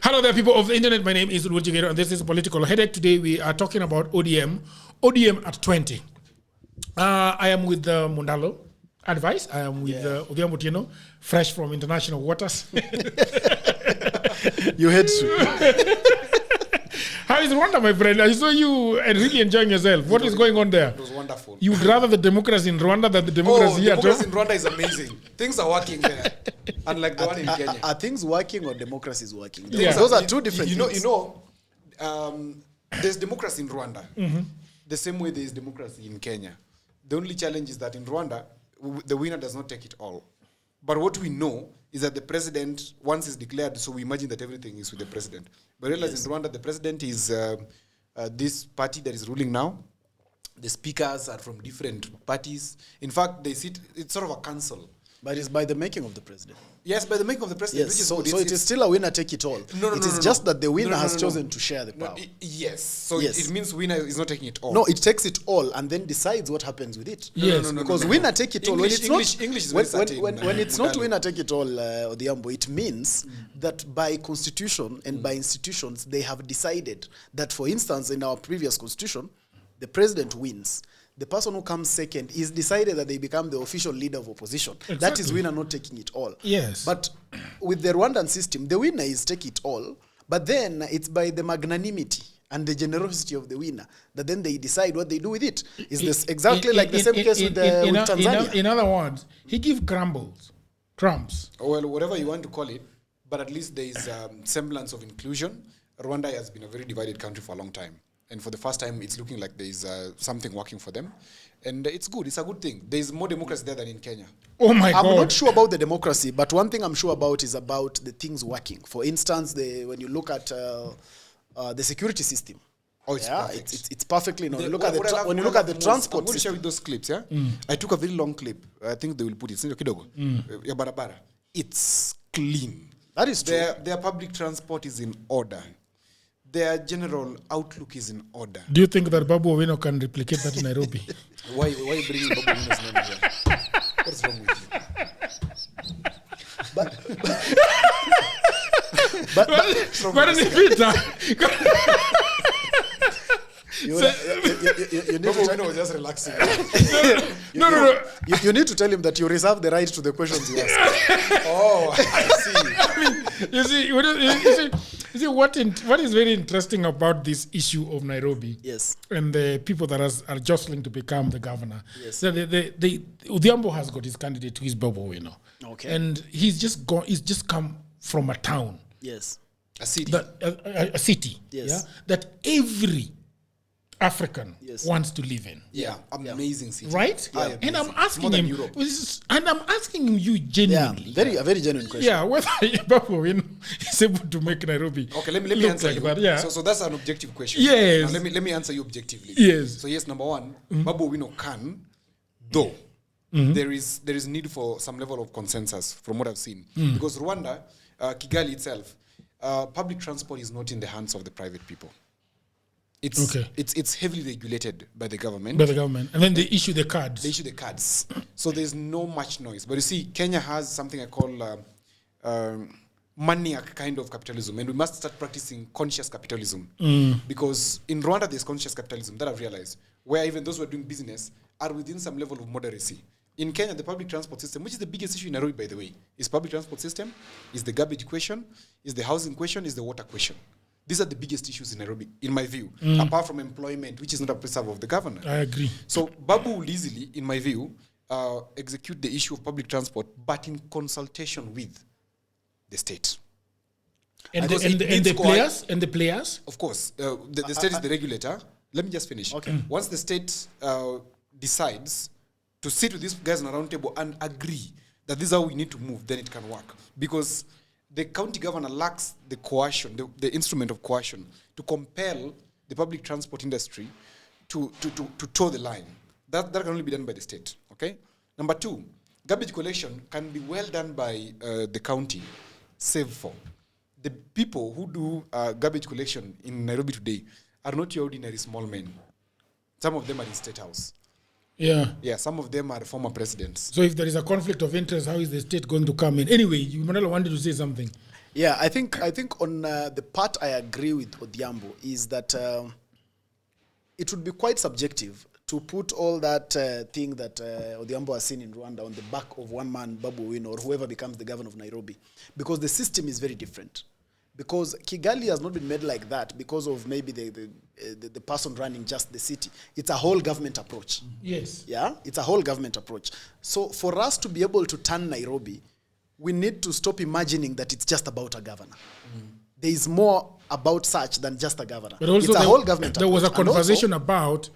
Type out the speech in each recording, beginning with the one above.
Hello there, people of the internet. My name is Ulwajigero, and this is Political Headache. Today we are talking about ODM. ODM at 20. I am with Mundalo Advice. I am with Odhiambo Otieno, fresh from international waters. You head to. How is Rwanda, my friend? I saw you and really enjoying yourself. What is going on there? It was wonderful. You'd rather the democracy in Rwanda than the democracy here, democracy in Rwanda is amazing. Things are working there, unlike the one in Kenya. Are things working or democracy is working? Yeah. Those are two different things. There's democracy in Rwanda, the same way there is democracy in Kenya. The only challenge is that in Rwanda, the winner does not take it all. But what we know is that the president, once is declared, so we imagine that everything is with the president. But realize in Rwanda, the president is this party that is ruling now. The speakers are from different parties. In fact, they sit, it's sort of a council. But it's by the making of the president. Yes, by the making of the president. Yes, Which is so, good. so it is still a winner take it all. It is just that the winner has chosen to share the power. Yes, so Yes. it means winner is not taking it all. No, it takes it all and then decides what happens with it. Yes. Because winner take it all. English is very When certain, when it's not Mundalo. winner take it all, Odhiambo, it means that by constitution and by institutions, they have decided that, for instance, in our previous constitution, the president wins. The person who comes second is decided that they become the official leader of opposition. Exactly. That is winner not taking it all. Yes. But with the Rwandan system, the winner is take it all, but then it's by the magnanimity and the generosity of the winner that then they decide what they do with it. Is this exactly like the same case with Tanzania? In other words, he gives crumbs. Well, whatever you want to call it, but at least there is semblance of inclusion. Rwanda has been a very divided country for a long time. And for the first time, it's looking like there is something working for them. And it's good. It's a good thing. There is more democracy there than in Kenya. Oh my God. I'm not sure about the democracy, but one thing I'm sure about is about the things working. For instance, when you look at the security system, It's perfect. it's perfectly. When you look at the transport I'm going to share system, with those clips, yeah? I took a very long clip. I think they will put it. Ya barabara. It's clean. that is true. Their public transport is in order. Their general outlook is in order. Do you think that Babu Owino can replicate that in Nairobi? Why bringing Babu Owino's name here? What's wrong with you? But in Peter, You need Babu to Owino was just relaxing. no. you need to tell him that you reserve the right to the questions he asks. Oh, I see. You see what is very interesting about this issue of Nairobi? Yes. And the people that are jostling to become the governor. Yes. So Odhiambo has got his candidate, who is Babu Owino. Okay. And he's just come from a town, Yes. A city. a city, Yes. yeah, that every African Yes. wants to live in. Yeah, amazing city. Right? Yeah, And I'm amazing. It's asking more than him, Europe. and I'm asking you Yeah. genuinely. A very genuine question. Yeah, whether Babu Owino is able to make Nairobi. Okay, let me look answer like you. that. Yeah. So that's an objective question. Yes. Now let me answer you objectively. Yes. So yes, number one, Babu Owino can, though there is need for some level of consensus from what I've seen, because Rwanda, Kigali itself, public transport is not in the hands of the private people. It's heavily regulated by the government. And then they issue the cards. They issue the cards. So there's no much noise. But you see, Kenya has something I call maniac kind of capitalism. And we must start practicing conscious capitalism. Because in Rwanda, there's conscious capitalism that I've realized, where even those who are doing business are within some level of moderacy. In Kenya, the public transport system, which is the biggest issue in Nairobi, by the way, is public transport system, is the garbage question, is the housing question, is the water question. These are the biggest issues in Nairobi, in my view, apart from employment, which is not a preserve of the governor. I agree. So Babu will easily, in my view, execute the issue of public transport, but in consultation with the state. And Because the players? Of course, the state is the regulator. Let me just finish. Okay. Once the state decides to sit with these guys on a round table and agree that this is how we need to move, then it can work. Because the county governor lacks the coercion, the instrument of coercion, to compel the public transport industry to toe the line. That can only be done by the state. Okay. Number two, garbage collection can be well done by the county, save for. The people who do garbage collection in Nairobi today are not your ordinary small men. Some of them are in State House. Yeah. Yeah, some of them are former presidents. So if there is a conflict of interest, how is the state going to come in? Anyway, Manalo wanted to say something. Yeah, I think on the part I agree with Odhiambo is that it would be quite subjective to put all that thing that Odhiambo has seen in Rwanda on the back of one man, Babu Owino, or whoever becomes the governor of Nairobi, because the system is very different. Because Kigali has not been made like that because of maybe the person running just the city. It's a whole government approach. Yes. Yeah, it's a whole government approach. So for us to be able to turn Nairobi, we need to stop imagining that it's just about a governor. There is more about such than just a governor. But also it's a whole government there was a approach. And conversation about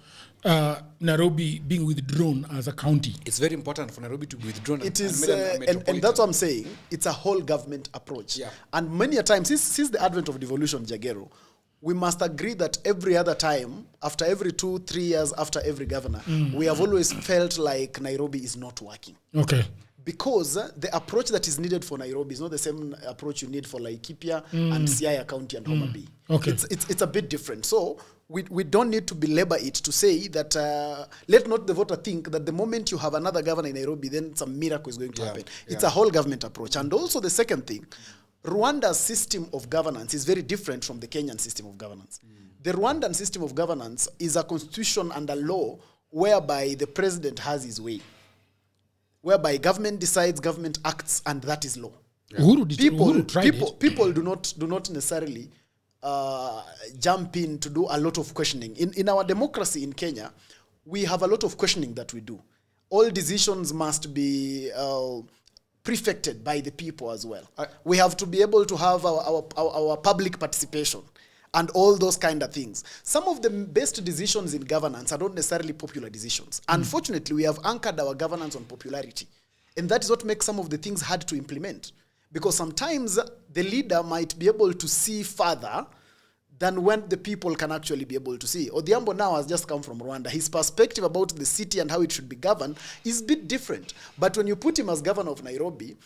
Nairobi being withdrawn as a county. It's very important for Nairobi to be withdrawn. It is, and that's what I'm saying. It's a whole government approach. Yeah. And many a time, since the advent of devolution, Jagero, we must agree that every other time, after every 2-3 years, after every governor, we have always felt like Nairobi is not working. Okay. Because the approach that is needed for Nairobi is not the same approach you need for Laikipia and Siaya County and Homa Bay. Okay. It's a bit different. So we don't need to belabor it to say that let not the voter think that the moment you have another governor in Nairobi, then some miracle is going to happen. It's a whole government approach. And also the second thing, Rwanda's system of governance is very different from the Kenyan system of governance. The Rwandan system of governance is a constitution and a law whereby the president has his way, whereby government decides, government acts, and that is law. People do not necessarily jump in to do a lot of questioning. In our democracy in Kenya, we have a lot of questioning that we do. All decisions must be prefected by the people as well. We have to be able to have our public participation and all those kind of things. Some of the best decisions in governance are not necessarily popular decisions. Unfortunately, we have anchored our governance on popularity. And that is what makes some of the things hard to implement. Because sometimes the leader might be able to see further than when the people can actually be able to see. Odhiambo now has just come from Rwanda. His perspective about the city and how it should be governed is a bit different. But when you put him as governor of Nairobi,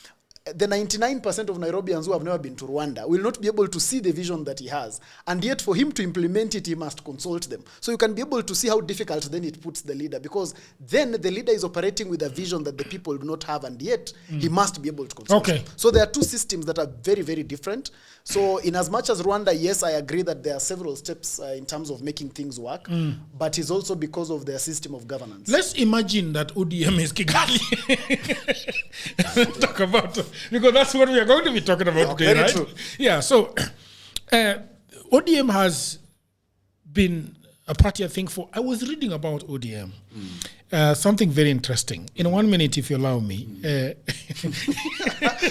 the 99% of Nairobians who have never been to Rwanda will not be able to see the vision that he has. And yet for him to implement it, he must consult them. So you can be able to see how difficult then it puts the leader, because then the leader is operating with a vision that the people do not have, and yet he must be able to consult them. So there are two systems that are very, very different. So in as much as Rwanda, yes, I agree that there are several steps in terms of making things work, but it's also because of their system of governance. Let's imagine that ODM is Kigali. Talk about because that's what we are going to be talking about today, right? True. Yeah, so ODM has been a party, I think, I was reading about ODM, something very interesting. In 1 minute, if you allow me. I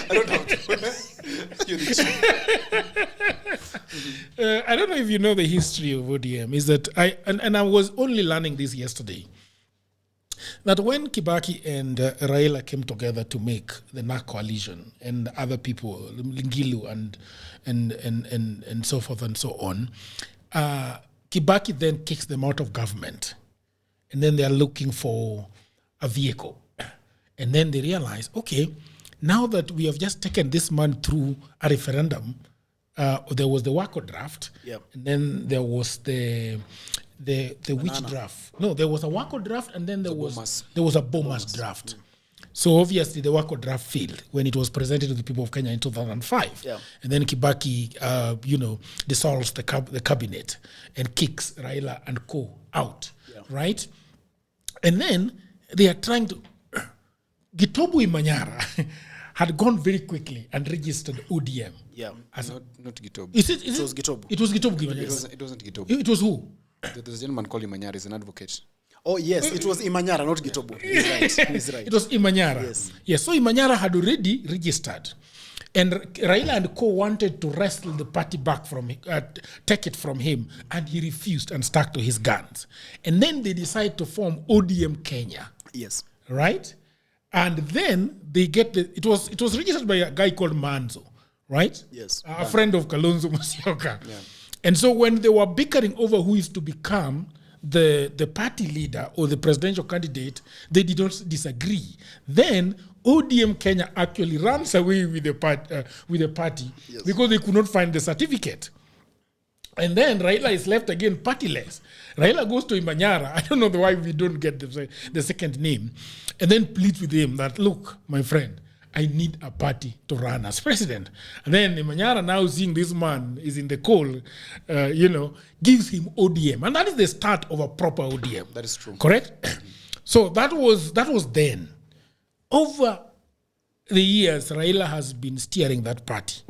don't have to. I don't know if you know the history of ODM, is that I was only learning this yesterday, that when Kibaki and Raila came together to make the NARC coalition and other people, Lingilu and so forth and so on, Kibaki then kicks them out of government. And then they are looking for a vehicle. And then they realize, okay, now that we have just taken this man through a referendum, there was the Wako draft, and then there was the which draft? No, there was a Wako draft, and then there was a Bomas draft. So obviously the Wako draft failed when it was presented to the people of Kenya in 2005. And then Kibaki, dissolves the cabinet and kicks Raila and co out, right? And then they are trying to... Gitobu Imanyara had gone very quickly and registered ODM. Not Gitobu. It was Gitobu. It was Gitobu. It wasn't Gitobu. It was who? There's a gentleman called Imanyara. He's an advocate. Oh, yes. It was Imanyara, not Gitobu. He's right. It was Imanyara. Yes. So Imanyara had already registered. And Raila and co wanted to wrestle the party back from him, take it from him. And he refused and stuck to his guns. And then they decided to form ODM Kenya. Yes. Right? And then they get it was registered by a guy called Manzo, right? Yes. A friend of Kalonzo Musyoka. And so when they were bickering over who is to become the party leader or the presidential candidate, they did not disagree. Then ODM Kenya actually runs away with the party because they could not find the certificate. And then Raila is left again partyless. Raila goes to Imanyara. I don't know why we don't get the second name. And then pleads with him that, look, my friend, I need a party to run as president. And then Manyara, now seeing this man is in the cold, gives him ODM. And that is the start of a proper ODM. That is true. Correct? So that was then. Over the years, Raila has been steering that party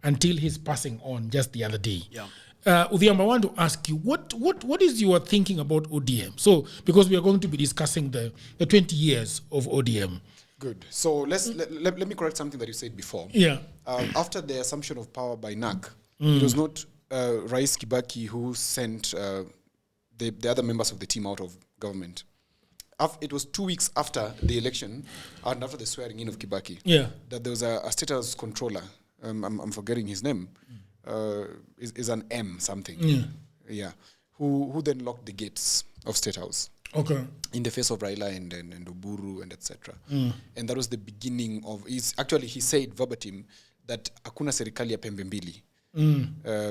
until his passing on just the other day. Yeah. Udhiambo, I want to ask you, what is your thinking about ODM? So, because we are going to be discussing the 20 years of ODM. Good. So let me correct something that you said before. Yeah. After the assumption of power by NAC, it was not Rais Kibaki who sent the other members of the team out of government. It was 2 weeks after the election and after the swearing in of Kibaki that there was a state house controller. I'm forgetting his name. Is an M something. Yeah. Who then locked the gates of State House. Okay. In the face of Raila and Oburu and etc. And that was the beginning of. He said verbatim that hakuna serikali ya pembe mbili.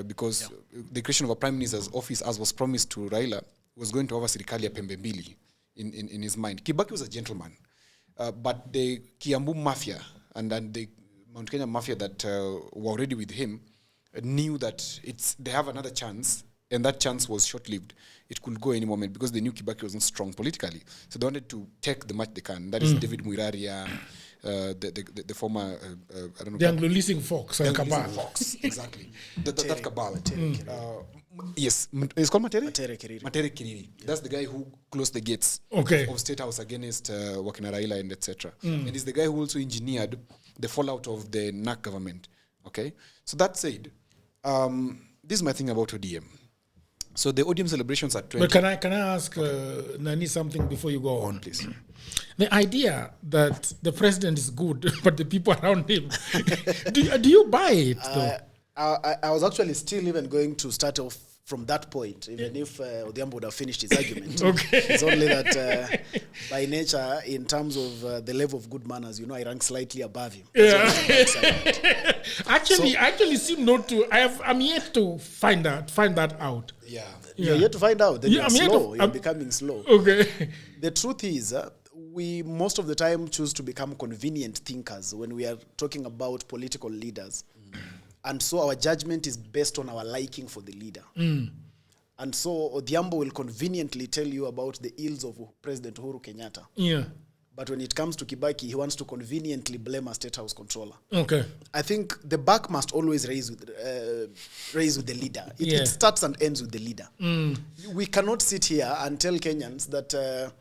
Because the creation of a prime minister's office, as was promised to Raila, was going to have a serikali ya pembe mbili in his mind. Kibaki was a gentleman, but the Kiambu mafia and the Mount Kenya mafia that were already with him knew that they have another chance, and that chance was short-lived. It could go any moment because they knew Kibaki wasn't strong politically. So they wanted to take the much they can. That is David Muiraria, the former, I don't know. The Anglo-leasing Fox and Cabal. Fox, exactly. that Cabal. Yes, it's called Matere Kiriri. Yeah. That's the guy who closed the gates of State House against Wakina Raila and etc. And he's the guy who also engineered the fallout of the NAC government. Okay? So that said, this is my thing about ODM. So the ODM celebrations are 20. But can I ask Nani something before you go on? Please. The idea that the president is good, but the people around him, do you buy it, though? I was actually still even going to start off from that point, even if Odhiambo would have finished his argument. It's only that by nature, in terms of the level of good manners, I rank slightly above him. Yeah. Actually seem not to. I'm yet to find that out. Yeah. You're yet to find out. Then you're slow. You're becoming slow. Okay. The truth is, we most of the time choose to become convenient thinkers when we are talking about political leaders. And so our judgment is based on our liking for the leader. And so Odhiambo will conveniently tell you about the ills of President Uhuru Kenyatta. Yeah. But when it comes to Kibaki, he wants to conveniently blame a State House controller. Okay. I think the buck must always raise with the leader. It starts and ends with the leader. We cannot sit here and tell Kenyans that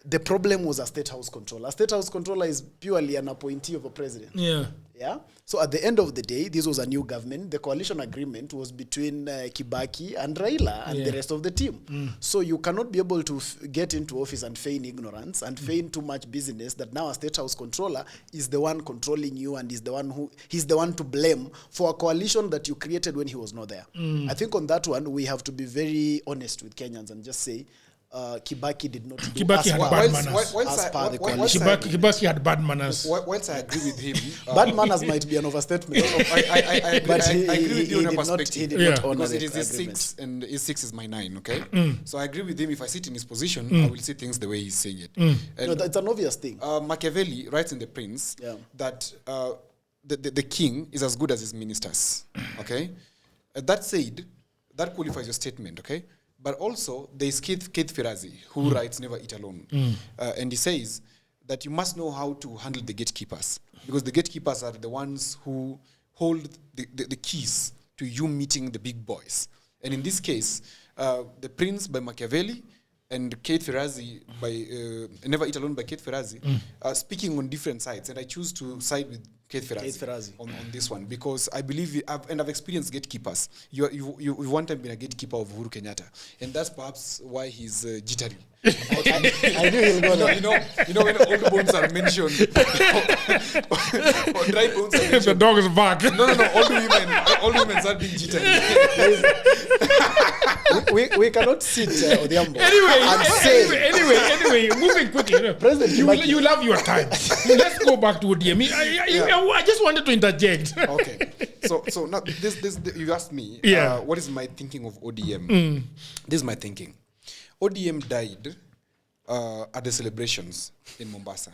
the problem was a State House controller. A State House controller is purely an appointee of a president. Yeah. So at the end of the day, this was a new government. The coalition agreement was between Kibaki and Raila and the rest of the team. So you cannot be able to get into office and feign ignorance and feign too much business that now a State House controller is the one controlling you and he's the one to blame for a coalition that you created when he was not there. I think on that one, we have to be very honest with Kenyans and just say, Kibaki did not do Kibaki had bad manners. As per the coalition. Kibaki had bad manners. Whilst I agree with him... bad manners might be an overstatement. I agree with you on your perspective. He did not honor because it the is his agreement. 6 and his 6 is my 9, okay? So I agree with him. If I sit in his position, I will see things the way he's saying it. No, that's an obvious thing. Machiavelli writes in The Prince that the king is as good as his ministers, okay? That said, that qualifies your statement, okay? But also, there is Keith Firazi, who writes Never Eat Alone. And he says that you must know how to handle the gatekeepers. Because the gatekeepers are the ones who hold the keys to you meeting the big boys. And in this case, The Prince by Machiavelli and Keith Firazi by Never Eat Alone by Keith Firazi are speaking on different sides. And I choose to side with Keith Firazi on this one because I believe I've experienced gatekeepers. You've one time been a gatekeeper of Uhuru Kenyatta, and that's perhaps why he's jittery. I knew he'll go there. You know when old bones are mentioned, or dry bones are mentioned. The dog is back. No. All women start being jittery. we cannot sit Odhiambo Anyway, moving quickly. President, you love your time. Let's go back to ODM. I just wanted to interject. Okay. So now this you asked me what is my thinking of ODM? This is my thinking. ODM died at the celebrations in Mombasa.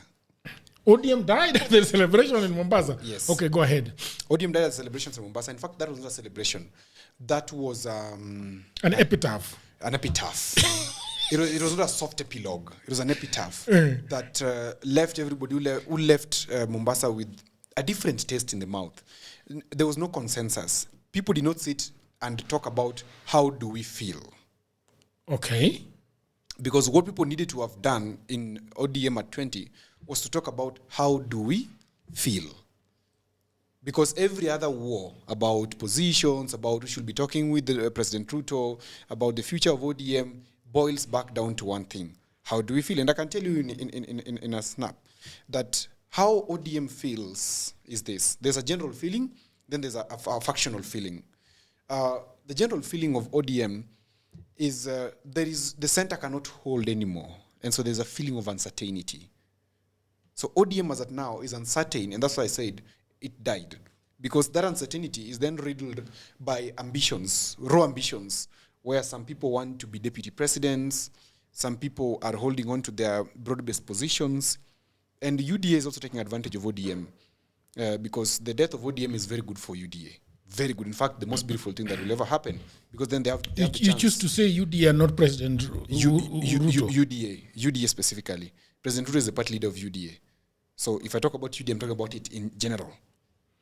ODM died at the celebration in Mombasa. Yes. Okay, go ahead. ODM died at celebrations in Mombasa. In fact, that was not a celebration. That was An epitaph. an epitaph. It was not a soft epilogue. It was an epitaph that left everybody who left Mombasa with a different taste in the mouth. There was no consensus. People did not sit and talk about how do we feel. Okay. Because what people needed to have done in ODM at 20 was to talk about how do we feel. Because every other war about positions, about who should be talking with President Ruto, about the future of ODM, boils back down to one thing. How do we feel? And I can tell you in a snap that how ODM feels is this. There's a general feeling, then there's a factional feeling. The general feeling of ODM is the center cannot hold anymore. And so there's a feeling of uncertainty. So ODM as at now is uncertain, and that's why I said it died. Because that uncertainty is then riddled by ambitions, raw ambitions, where some people want to be deputy presidents, some people are holding on to their broad-based positions, and UDA is also taking advantage of ODM because the death of ODM is very good for UDA. Very good. In fact, the most beautiful thing that will ever happen, because then they have the chance. You choose to say UDA, not President Ruto. UDA specifically. President Ruto is the party leader of UDA. So if I talk about UDA, I'm talking about it in general.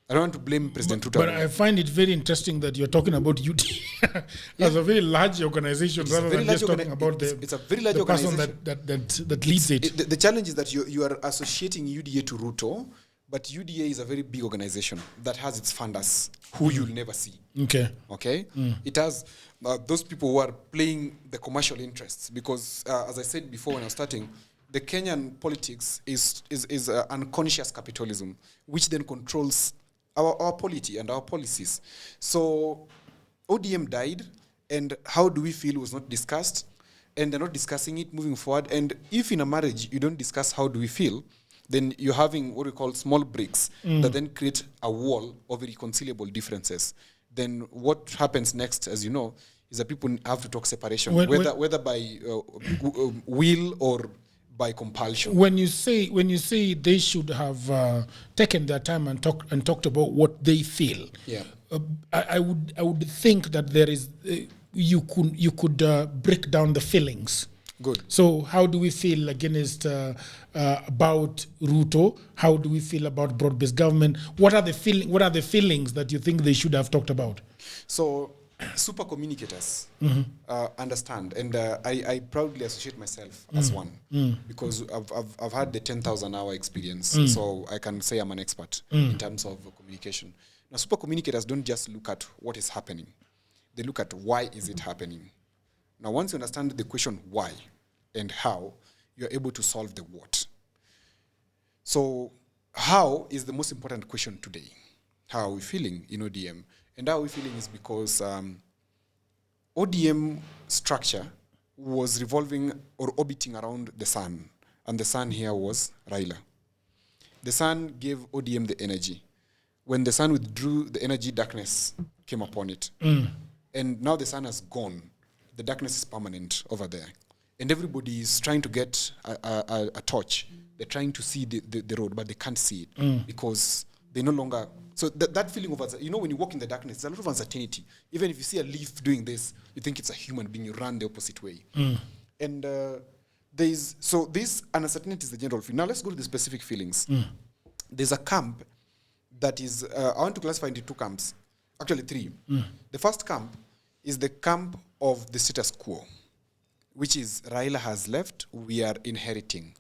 I don't want to blame President Ruto. But I find it very interesting that you're talking about UDA as a very large organization rather than just talking about the person that leads it. The challenge is that you are associating UDA to Ruto, but UDA is a very big organization that has its funders who you'll never see. Okay? It has those people who are playing the commercial interests because, as I said before when I was starting, the Kenyan politics is unconscious capitalism, which then controls our polity and our policies. So ODM died, and how do we feel was not discussed, and they're not discussing it moving forward. And if in a marriage you don't discuss how do we feel, then you're having what we call small bricks that then create a wall of irreconcilable differences. Then what happens next, as you know, is that people have to talk separation, whether by will or by compulsion. When you say they should have taken their time and talked about what they feel, I would think that there is you could break down the feelings. Good. So how do we feel against about Ruto? How do we feel about broad-based government? What are the feelings that you think they should have talked about? So super communicators understand, and I proudly associate myself as one because I've had the 10,000 hour experience, so I can say I'm an expert in terms of communication. Now, super communicators don't just look at what is happening; they look at why is it happening. Now, once you understand the question why and how, you're able to solve the what. So, how is the most important question today? How are we feeling in ODM? And how are we feeling is because ODM structure was revolving or orbiting around the sun. And the sun here was Raila. The sun gave ODM the energy. When the sun withdrew, the energy darkness came upon it. And now the sun has gone. The darkness is permanent over there. And everybody is trying to get a torch. They're trying to see the road, but they can't see it because they no longer... So that feeling of... when you walk in the darkness, there's a lot of uncertainty. Even if you see a leaf doing this, you think it's a human being, you run the opposite way. And so this uncertainty is the general feeling. Now let's go to the specific feelings. There's a camp that is... I want to classify into two camps. Actually, three. The first camp is the camp of the status quo, which is Raila has left, we are inheriting.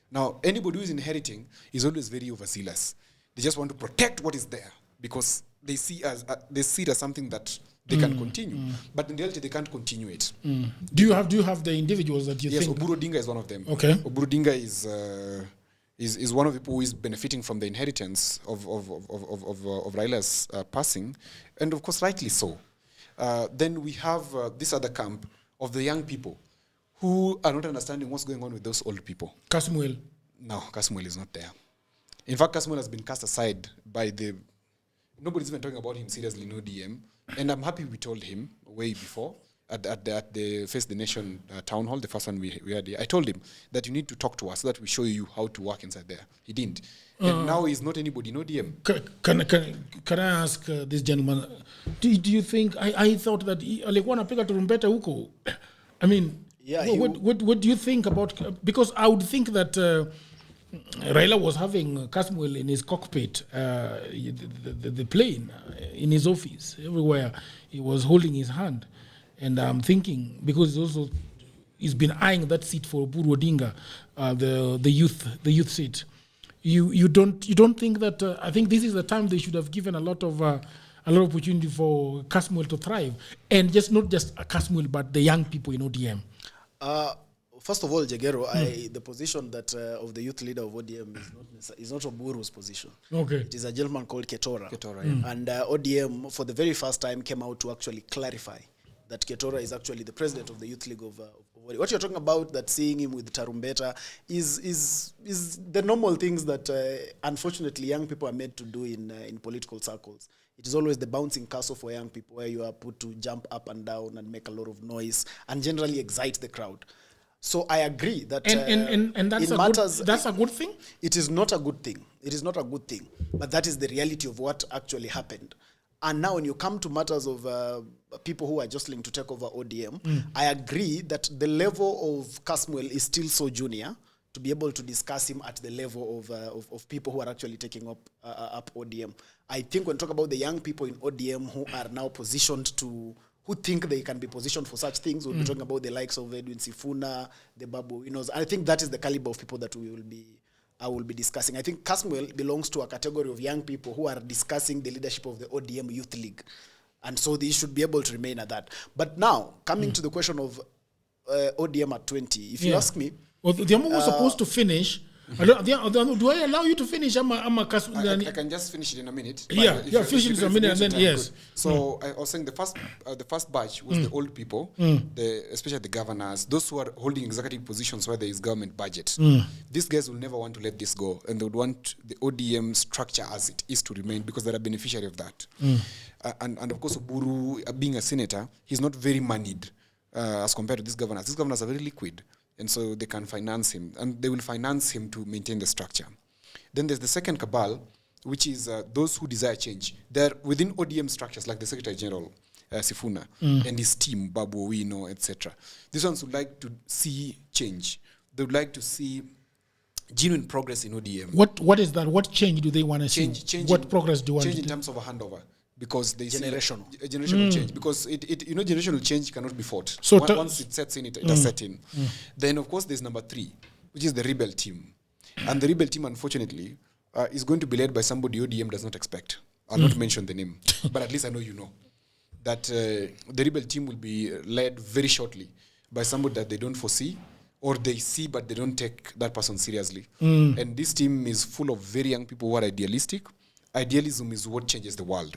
Now, anybody who is inheriting is always very overzealous. They just want to protect what is there because they see it as something that they can continue. But in reality, they can't continue it. Do you have the individuals that you think? Yes, Oburu Raila is one of them. Okay. Oburu Raila is one of the people who is benefiting from the inheritance of Raila's passing, and of course, rightly so. Then we have this other camp of the young people who are not understanding what's going on with those old people. Kasmuel. No, Kasmuel is not there. In fact, Kasmuel has been cast aside by nobody's even talking about him seriously in ODM. And I'm happy we told him way before at the Face the Nation town hall, the first one we had here, I told him that you need to talk to us so that we show you how to work inside there. He didn't. And now he's not anybody, no DM. Can I ask this gentleman, do you think, I thought that alikuwa anapiga turumbeta huko? I mean, what do you think about, because I would think that Raila was having Casmuel in his cockpit, the plane, in his office, everywhere. He was holding his hand. And I'm thinking, because he's been eyeing that seat for Oburu Odinga, the youth seat. You don't think that, I think this is the time they should have given a lot of opportunity for Casmuel to thrive. And not just Casmuel, but the young people in ODM. First of all, Jagero, the position that of the youth leader of ODM is not Oburu's position. Okay. It is a gentleman called Ketora. Yeah. And ODM, for the very first time, came out to actually clarify that Ketora is actually the president of the youth league of what you're talking about, that seeing him with Tarumbeta is the normal things that unfortunately young people are made to do in political circles. It is always the bouncing castle for young people, where you are put to jump up and down and make a lot of noise and generally excite the crowd. So I agree that and that's a good thing? It is not a good thing. It is not a good thing. But that is the reality of what actually happened. And now when you come to matters of people who are jostling to take over ODM, I agree that the level of Casmuel is still so junior to be able to discuss him at the level of people who are actually taking up ODM. I think when we talk about the young people in ODM who are now positioned to, who think they can be positioned for such things, we'll be talking about the likes of Edwin Sifuna, the Babu Winos. I think that is the caliber of people that I will be discussing. I think Casmuel belongs to a category of young people who are discussing the leadership of the ODM Youth League. And so they should be able to remain at that. But now, coming to the question of ODM at 20, if you ask me... Well, the Amo was supposed to finish. Do I allow you to finish? I can just finish it in a minute. Finish it in a minute and then, yes. Good. So I was saying the first batch was the old people, especially the governors, those who are holding executive positions where there is government budget. These guys will never want to let this go, and they would want the ODM structure as it is to remain because they're a beneficiary of that. And of course, Oburu, being a senator, he's not very moneyed as compared to these governors. These governors are very liquid. And so they can finance him, and they will finance him to maintain the structure. Then there's the second cabal, which is those who desire change. They're within ODM structures, like the Secretary General, Sifuna, and his team, Babu Wino, etc. These ones would like to see change. They would like to see genuine progress in ODM. What is that? What change do they want to see? What progress do you want to see? Change in terms of a handover. Because they generational change, because it generational change cannot be fought. So once it sets in, it does set in. Then of course there's number 3, which is the rebel team, and the rebel team, unfortunately, is going to be led by somebody ODM does not expect. I'll not mention the name, but at least I know you know that the rebel team will be led very shortly by somebody that they don't foresee, or they see but they don't take that person seriously. And this team is full of very young people who are idealistic. Idealism is what changes the world.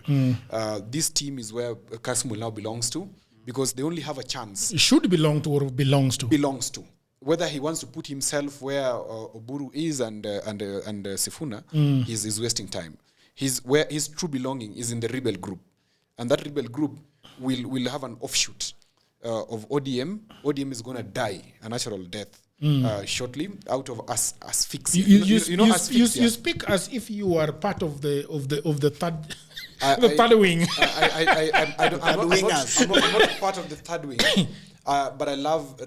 This team is where Casmuel now belongs to, because they only have a chance. It should belong to or belongs to. Belongs to. Whether he wants to put himself where Oburu is and Sifuna, he's wasting time. His true belonging is in the rebel group. And that rebel group will have an offshoot of ODM. ODM is going to die a natural death. Shortly out of asphyxia. You speak as if you are part of the third third wing. I'm not part of the third wing, but I love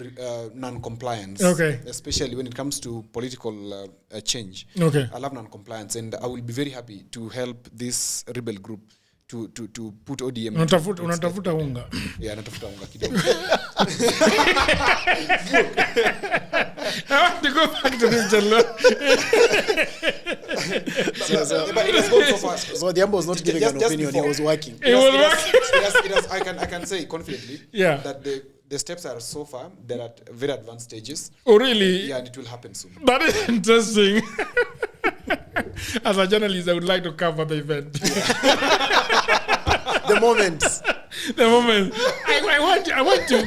non-compliance. Okay. Especially when it comes to political change. Okay. I love non-compliance, and I will be very happy to help this rebel group to put ODM. Unatafuta unga. Yeah, natafuta unga kidogo. I want to go back to this, Jallo. But it has gone so far. So the Ambo was not giving an opinion; he was working. I can say confidently that the steps are so far; they're at very advanced stages. Oh, really? Yeah, and it will happen soon. That is interesting. As a journalist, I would like to cover the event. The moment. I want to.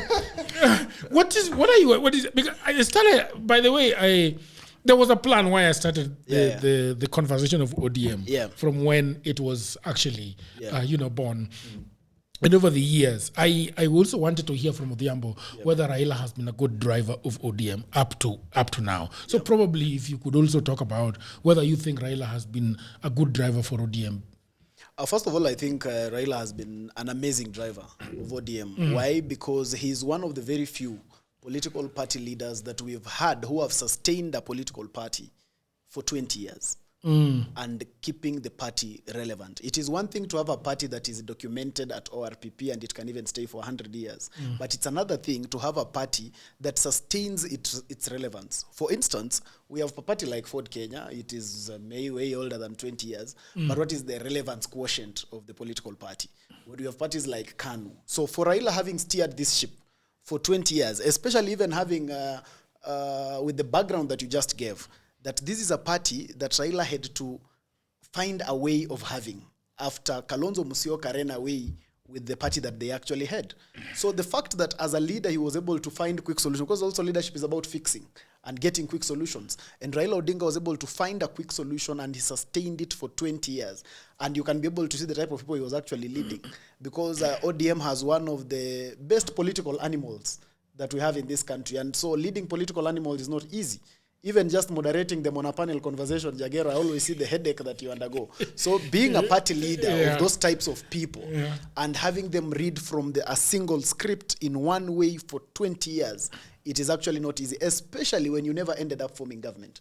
What is? Because I started. By the way, there was a plan why I started the conversation of ODM from when it was actually born. And over the years, I also wanted to hear from Odhiambo whether Raila has been a good driver of ODM up to now. So probably if you could also talk about whether you think Raila has been a good driver for ODM. First of all, I think Raila has been an amazing driver of ODM. Why? Because he's one of the very few political party leaders that we've had who have sustained a political party for 20 years. And keeping the party relevant. It is one thing to have a party that is documented at ORPP and it can even stay for 100 years. But it's another thing to have a party that sustains its relevance. For instance, we have a party like Ford Kenya. It is way older than 20 years. But what is the relevance quotient of the political party? We have parties like KANU. So for Raila having steered this ship for 20 years, especially even having, with the background that you just gave, that this is a party that Raila had to find a way of having after Kalonzo Musyoka ran away with the party that they actually had. So the fact that as a leader he was able to find quick solutions, because also leadership is about fixing and getting quick solutions. And Raila Odinga was able to find a quick solution and he sustained it for 20 years. And you can be able to see the type of people he was actually leading. Because ODM has one of the best political animals that we have in this country. And so leading political animals is not easy. Even just moderating them on a panel conversation, Jagero, I always see the headache that you undergo. So being a party leader of those types of people and having them read from a single script in one way for 20 years, it is actually not easy, especially when you never ended up forming government.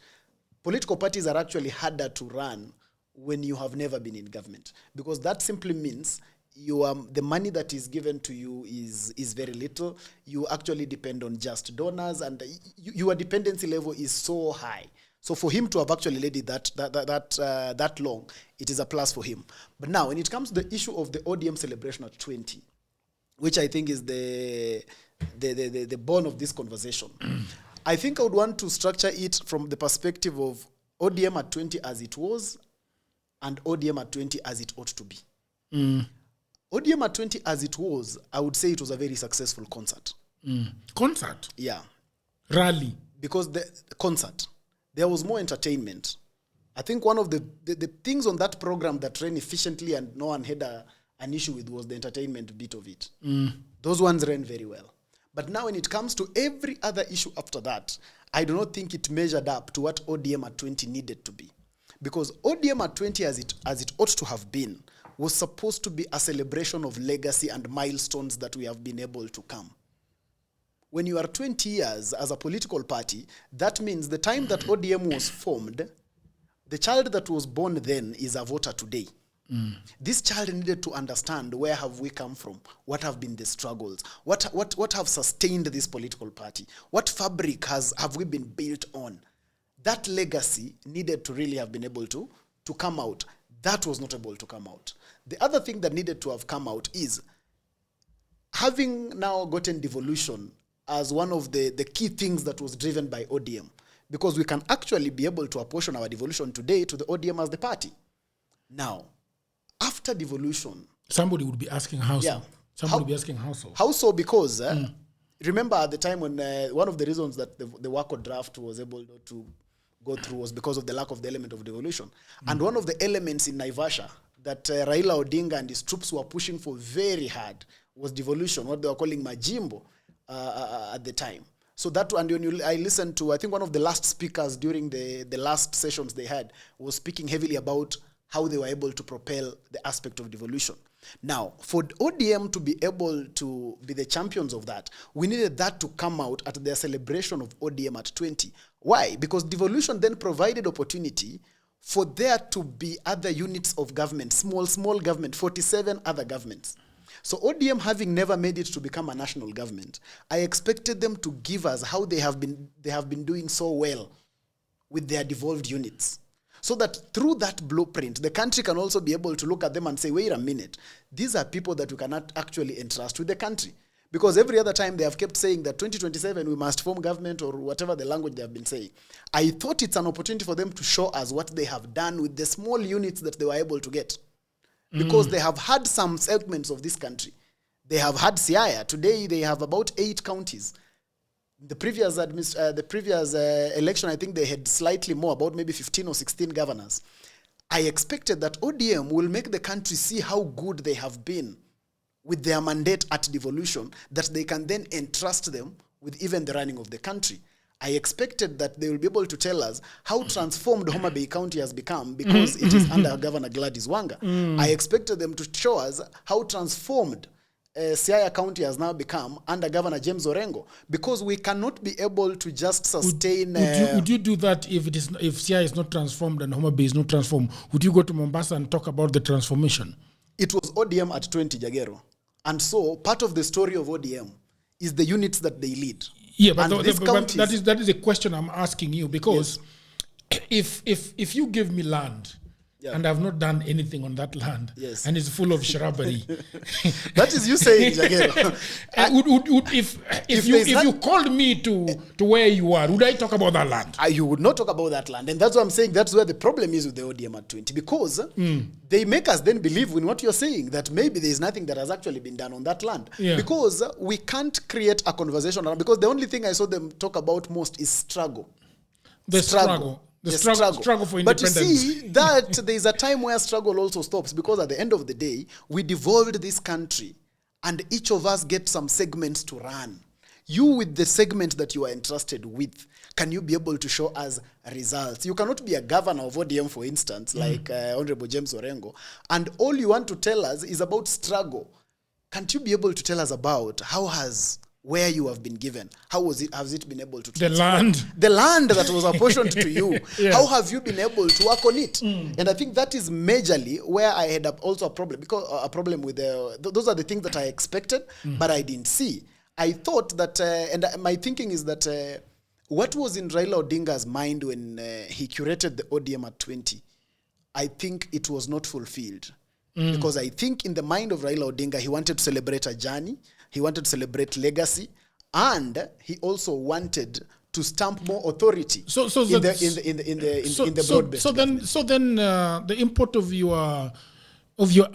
Political parties are actually harder to run when you have never been in government, because that simply means the money that is given to you is very little. You actually depend on just donors, and your dependency level is so high. So for him to have actually led it that long, it is a plus for him. But now, when it comes to the issue of the ODM celebration at 20, which I think is the bone of this conversation, I think I would want to structure it from the perspective of ODM at 20 as it was, and ODM at 20 as it ought to be. ODM at 20 as it was, I would say it was a very successful concert. Concert? Yeah. Rally? Because the concert, there was more entertainment. I think one of the things on that program that ran efficiently and no one had an issue with was the entertainment bit of it. Those ones ran very well. But now when it comes to every other issue after that, I do not think it measured up to what ODM at 20 needed to be. Because ODM at 20 as it ought to have been was supposed to be a celebration of legacy and milestones that we have been able to come. When you are 20 years as a political party, that means the time that ODM was formed, the child that was born then is a voter today. This child needed to understand where have we come from, what have been the struggles, what have sustained this political party, what fabric have we been built on. That legacy needed to really have been able to come out. That was not able to come out. The other thing that needed to have come out is having now gotten devolution as one of the key things that was driven by ODM, because we can actually be able to apportion our devolution today to the ODM as the party. Now, after devolution... Somebody would be asking how so. Yeah. Somebody would be asking how so. How so? Because remember at the time when one of the reasons that the WACO draft was able to go through was because of the lack of the element of devolution. And one of the elements in Naivasha that Raila Odinga and his troops were pushing for very hard was devolution, what they were calling Majimbo at the time. So that, and when I listened to, I think one of the last speakers during the last sessions they had was speaking heavily about how they were able to propel the aspect of devolution. Now, for ODM to be able to be the champions of that, we needed that to come out at their celebration of ODM at 20. Why? Because devolution then provided opportunity for there to be other units of government, small government, 47 other governments. So ODM having never made it to become a national government, I expected them to give us how they have been doing so well with their devolved units. So that through that blueprint, the country can also be able to look at them and say, wait a minute, these are people that we cannot actually entrust with the country. Because every other time they have kept saying that 2027 we must form government or whatever the language they have been saying. I thought it's an opportunity for them to show us what they have done with the small units that they were able to get. Because they have had some segments of this country. They have had Siaya. Today they have about 8 counties. The previous election, I think they had slightly more, about maybe 15 or 16 governors. I expected that ODM will make the country see how good they have been with their mandate at devolution that they can then entrust them with even the running of the country. I expected that they will be able to tell us how transformed Homa Bay County has become because it is under Governor Gladys Wanga. I expected them to show us how transformed Siaya County has now become under Governor James Orengo, because we cannot be able to just sustain... Would you do that if Siaya is not transformed and Homa Bay is not transformed? Would you go to Mombasa and talk about the transformation? It was ODM at 20, Jagero. And so part of the story of ODM is the units that they lead. Yeah, but that is a question I'm asking you, because if you give me land and I've not done anything on that land and it's full of shrubbery, that is you saying, Jagero. If you called me to where you are, would I talk about that land? You would not talk about that land, and that's what I'm saying. That's where the problem is with the ODM at 20, because they make us then believe in what you're saying, that maybe there is nothing that has actually been done on that land. Because we can't create a conversation around, because the only thing I saw them talk about most is struggle. The struggle for independence. But you see that there is a time where struggle also stops, because at the end of the day, we devolved this country and each of us get some segments to run. You, with the segment that you are entrusted with, can you be able to show us results? You cannot be a governor of ODM, for instance, like Honorable James Orengo, and all you want to tell us is about struggle. Can't you be able to tell us about where you have been given? Has it been able to transform? The land that was apportioned to you. How have you been able to work on it? And I think that is majorly where I had also a problem, because a problem with those are the things that I expected, but I didn't see. I thought that, and my thinking is that what was in Raila Odinga's mind when he curated the ODM at 20, I think it was not fulfilled. Because I think in the mind of Raila Odinga, he wanted to celebrate a journey, he wanted to celebrate legacy, and he also wanted to stamp more authority in the broad-based government. So then the import of your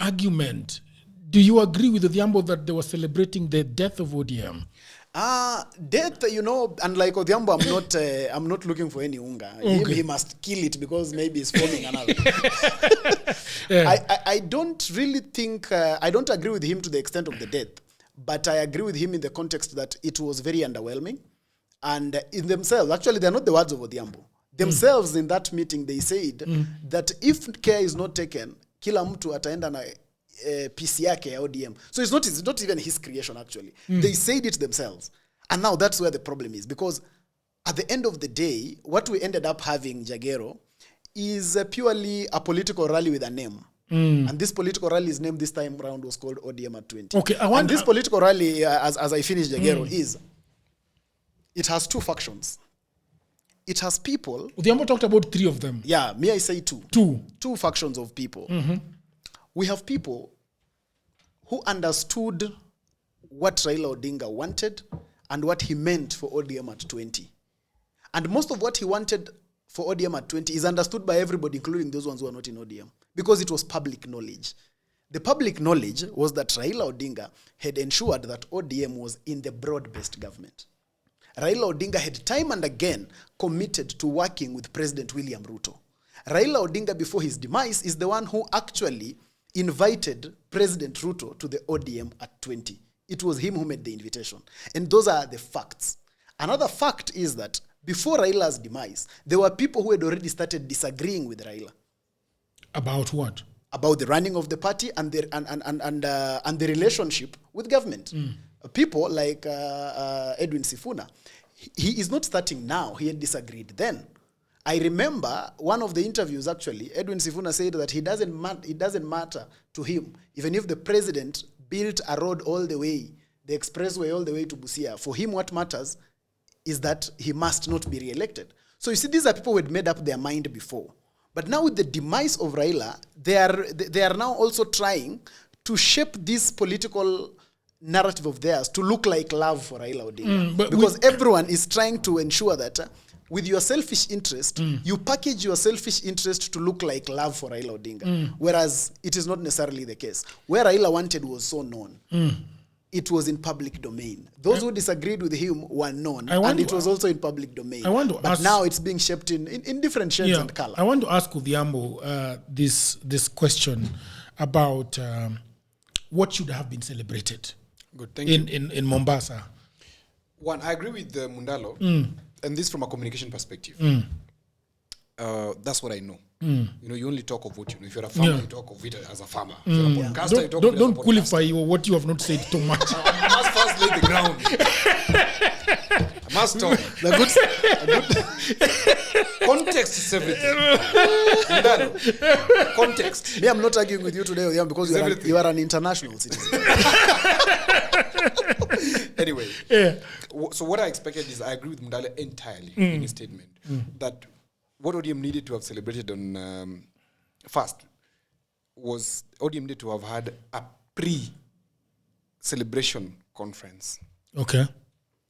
argument, do you agree with Odhiambo that they were celebrating the death of ODM? Death, unlike Odhiambo, I'm not looking for any unga. Okay. He must kill it because maybe he's forming another. I don't really think, I don't agree with him to the extent of the death, but I agree with him in the context that it was very underwhelming. And in themselves, actually, they're not the words of Odhiambo. Themselves in that meeting, they said that if care is not taken, kila mtu ataenda na PC yake ya ODM. So it's not even his creation, actually. They said it themselves. And now that's where the problem is, because at the end of the day, what we ended up having, Jagero, is purely a political rally with a name. And this political rally's name this time around was called ODM at 20. Okay, and this political rally, as I finish, Jagero, it has two factions. It has people... Odhiambo talked about three of them. Yeah, may I say two? Two factions of people. We have people who understood what Raila Odinga wanted and what he meant for ODM at 20. And most of what he wanted for ODM at 20 is understood by everybody, including those ones who are not in ODM, because it was public knowledge. The public knowledge was that Raila Odinga had ensured that ODM was in the broad-based government. Raila Odinga had time and again committed to working with President William Ruto. Raila Odinga, before his demise, is the one who actually invited President Ruto to the ODM at 20. It was him who made the invitation. And those are the facts. Another fact is that before Raila's demise, there were people who had already started disagreeing with Raila. About what? About the running of the party and the relationship with government. People like Edwin Sifuna, he is not starting now. He had disagreed then. I remember one of the interviews, actually, Edwin Sifuna said that it doesn't matter to him, even if the president built a road all the way, the expressway all the way to Busia. For him, what matters is that he must not be re-elected. So you see, these are people who had made up their mind before. But now with the demise of Raila, they are now also trying to shape this political narrative of theirs to look like love for Raila Odinga. Because everyone is trying to ensure that with your selfish interest, you package your selfish interest to look like love for Raila Odinga. Whereas it is not necessarily the case. Where Raila wanted was so known. It was in public domain. Those who disagreed with him were known, and it was also in public domain. But now it's being shaped in different shades and color. I want to ask Odhiambo this question about what should have been celebrated Good, thank you. in Mombasa? One, I agree with Mundalo, and this from a communication perspective. That's what I know. You know, you only talk of what you know. If you're a farmer, you talk of it as a farmer. If you're a podcaster, you talk of it as a Don't podcaster. qualify what you have not said too much. I must first lay the ground. I must talk. Context is everything. Mundalo, context. Me, I'm not arguing with you today, Odhiambo, because you are an international citizen. Anyway, so what I expected is I agree with Mundalo entirely in his statement that what ODM needed to have celebrated on first was ODM needed to have had a pre-celebration conference. Okay.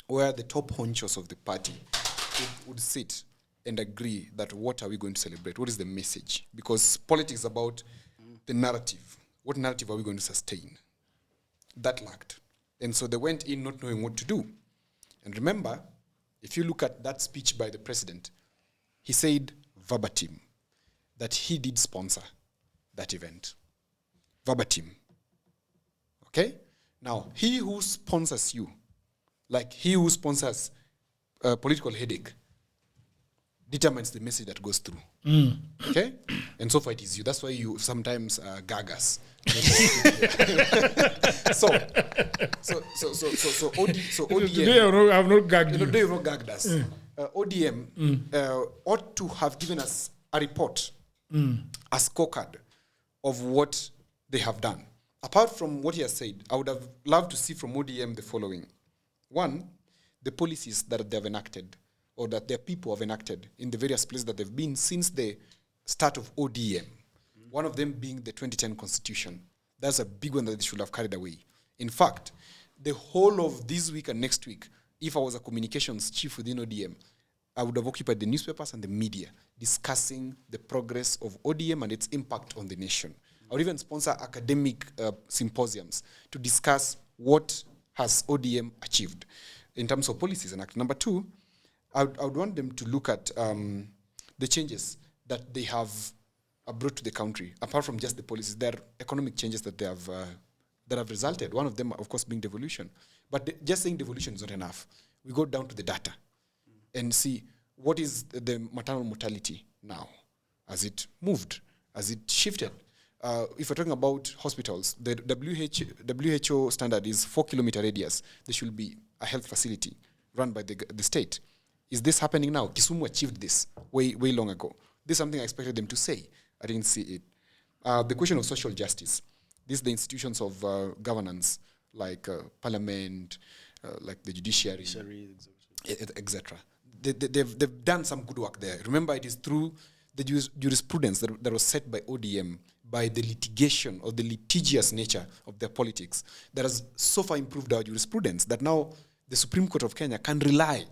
Where the top honchos of the party would sit and agree that what are we going to celebrate? What is the message? Because politics is about the narrative. What narrative are we going to sustain? That lacked. And so they went in not knowing what to do. And remember, if you look at that speech by the president, he said verbatim that he did sponsor that event. Verbatim. Okay? Now, he who sponsors you, like he who sponsors a political headache, determines the message that goes through. Okay? And so far it is you. That's why you sometimes gag us. so ODM. Today I have not gagged you. Today you have not gagged us. ODM ought to have given us a report, a scorecard of what they have done. Apart from what he has said, I would have loved to see from ODM the following. One, the policies that they have enacted or that their people have enacted in the various places that they've been since the start of ODM. One of them being the 2010 Constitution. That's a big one that they should have carried away. In fact, the whole of this week and next week, if I was a communications chief within ODM, I would have occupied the newspapers and the media discussing the progress of ODM and its impact on the nation. I would even sponsor academic symposiums to discuss what has ODM achieved in terms of policies and act. Number two, I would want them to look at the changes that they have brought to the country. Apart from just the policies, there are economic changes that they have resulted. One of them, of course, being devolution. But just saying devolution is not enough. We go down to the data and see what is the maternal mortality now. Has it moved? Has it shifted? If we're talking about hospitals, the WHO standard is 4-kilometer radius. There should be a health facility run by the state. Is this happening now? Kisumu achieved this way long ago. This is something I expected them to say. I didn't see it. The question of social justice. These are the institutions of governance, like parliament, like the judiciary, etc. They've done some good work there. Remember, it is through the jurisprudence that was set by ODM, by the litigation or the litigious nature of their politics, that has so far improved our jurisprudence that now the Supreme Court of Kenya can rely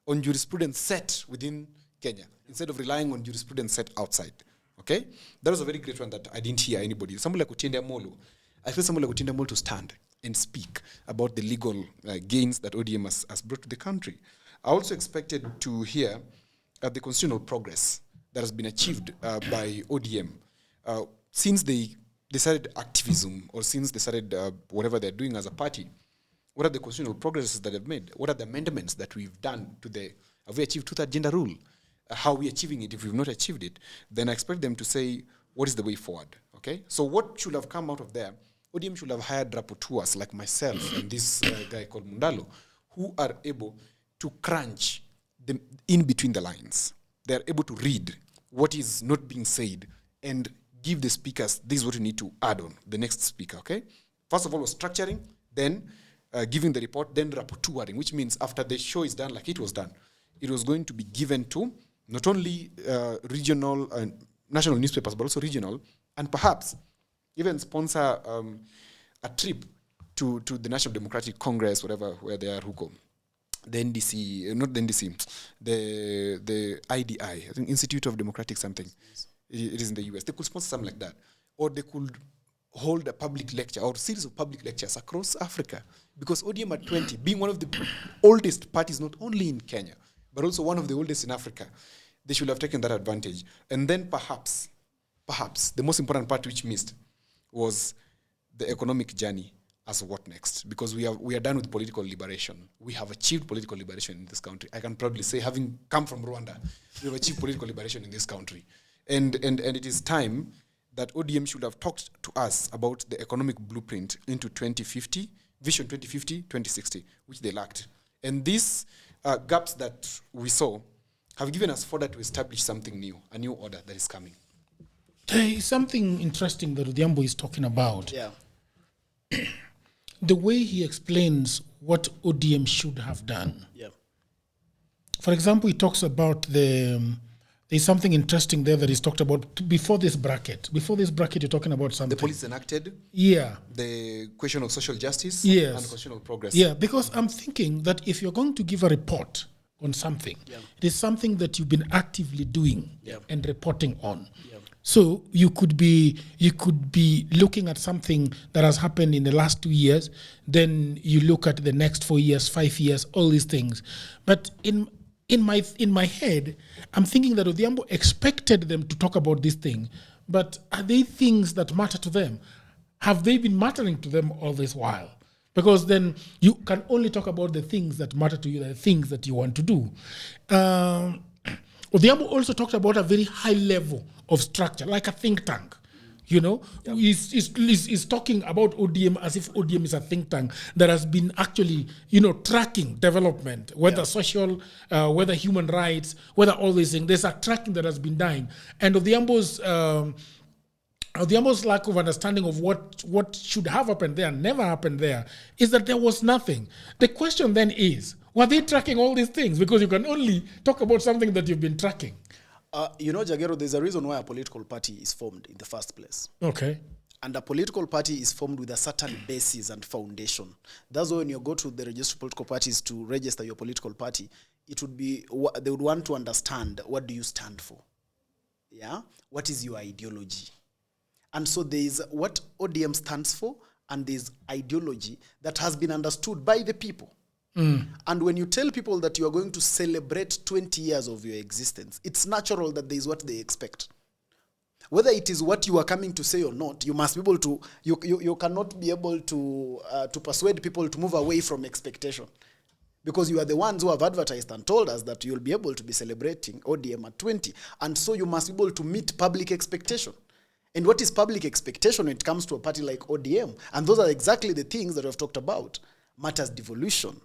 on jurisprudence set within Kenya instead of relying on jurisprudence set outside. Okay? That was a very great one that I didn't hear anybody. Someone like Otiende Amolo, I feel someone like Otiende Amolo to stand and speak about the legal gains that ODM has brought to the country. I also expected to hear the constitutional progress that has been achieved by ODM since they started activism or since they started whatever they're doing as a party. What are the constitutional progresses that they've made? What are the amendments that we've done to have we achieved two-third gender rule? How are we achieving it? If we've not achieved it, then I expect them to say, what is the way forward? Okay? So what should have come out of there? ODM should have hired rapporteurs like myself and this guy called Mundalo, who are able to crunch in between the lines. They are able to read what is not being said and give the speakers, this is what you need to add on, the next speaker, okay? First of all, was structuring, then giving the report, then rapporteuring, which means after the show is done, like it was done, it was going to be given to not only regional and national newspapers, but also regional, and perhaps even sponsor a trip to the National Democratic Congress, whatever, where they are, Huko. The NDC, not the NDC, the IDI, I think Institute of Democratic something. It is in the US. They could sponsor something like that. Or they could hold a public lecture or series of public lectures across Africa. Because ODM at 20, being one of the oldest parties, not only in Kenya, but also one of the oldest in Africa, they should have taken that advantage. And then perhaps, the most important part which missed was the economic journey as what next? Because we are done with political liberation. We have achieved political liberation in this country. I can proudly say, having come from Rwanda, we have achieved political liberation in this country. And it is time that ODM should have talked to us about the economic blueprint into 2050, Vision 2050, 2060, which they lacked. And these gaps that we saw have given us further to establish something new, a new order that is coming. There is something interesting that Odhiambo is talking about. Yeah. The way he explains what ODM should have done. Yeah. For example, he talks about there's something interesting there that he's talked about before this bracket. Before this bracket, you're talking about something. The police enacted. Yeah. The question of social justice. Yes. And constitutional progress. Yeah, because I'm thinking that if you're going to give a report on something, it is something that you've been actively doing and reporting on. Yeah. So you could be looking at something that has happened in the last 2 years, then you look at the next 4 years, 5 years, all these things. But in my head, I'm thinking that Odhiambo expected them to talk about this thing, but are they things that matter to them? Have they been mattering to them all this while? Because then you can only talk about the things that matter to you, the things that you want to do. Odhiambo also talked about a very high level of structure, like a think tank. You know, he's talking about ODM as if ODM is a think tank that has been actually, tracking development, whether social, whether human rights, whether all these things. There's a tracking that has been done. And Odhiambo's lack of understanding of what should have happened there, never happened there, is that there was nothing. The question then is, were they tracking all these things? Because you can only talk about something that you've been tracking. Jagero, there's a reason why a political party is formed in the first place. Okay. And a political party is formed with a certain basis and foundation. That's why when you go to the registered political parties to register your political party, they would want to understand, what do you stand for? Yeah? What is your ideology? And so there is what ODM stands for, and there's ideology that has been understood by the people. And when you tell people that you are going to celebrate 20 years of your existence, it's natural that there is what they expect. Whether it is what you are coming to say or not, you must be able to, you cannot be able to persuade people to move away from expectation. Because you are the ones who have advertised and told us that you'll be able to be celebrating ODM at 20. And so you must be able to meet public expectation. And what is public expectation when it comes to a party like ODM? And those are exactly the things that we've talked about. Matters devolution.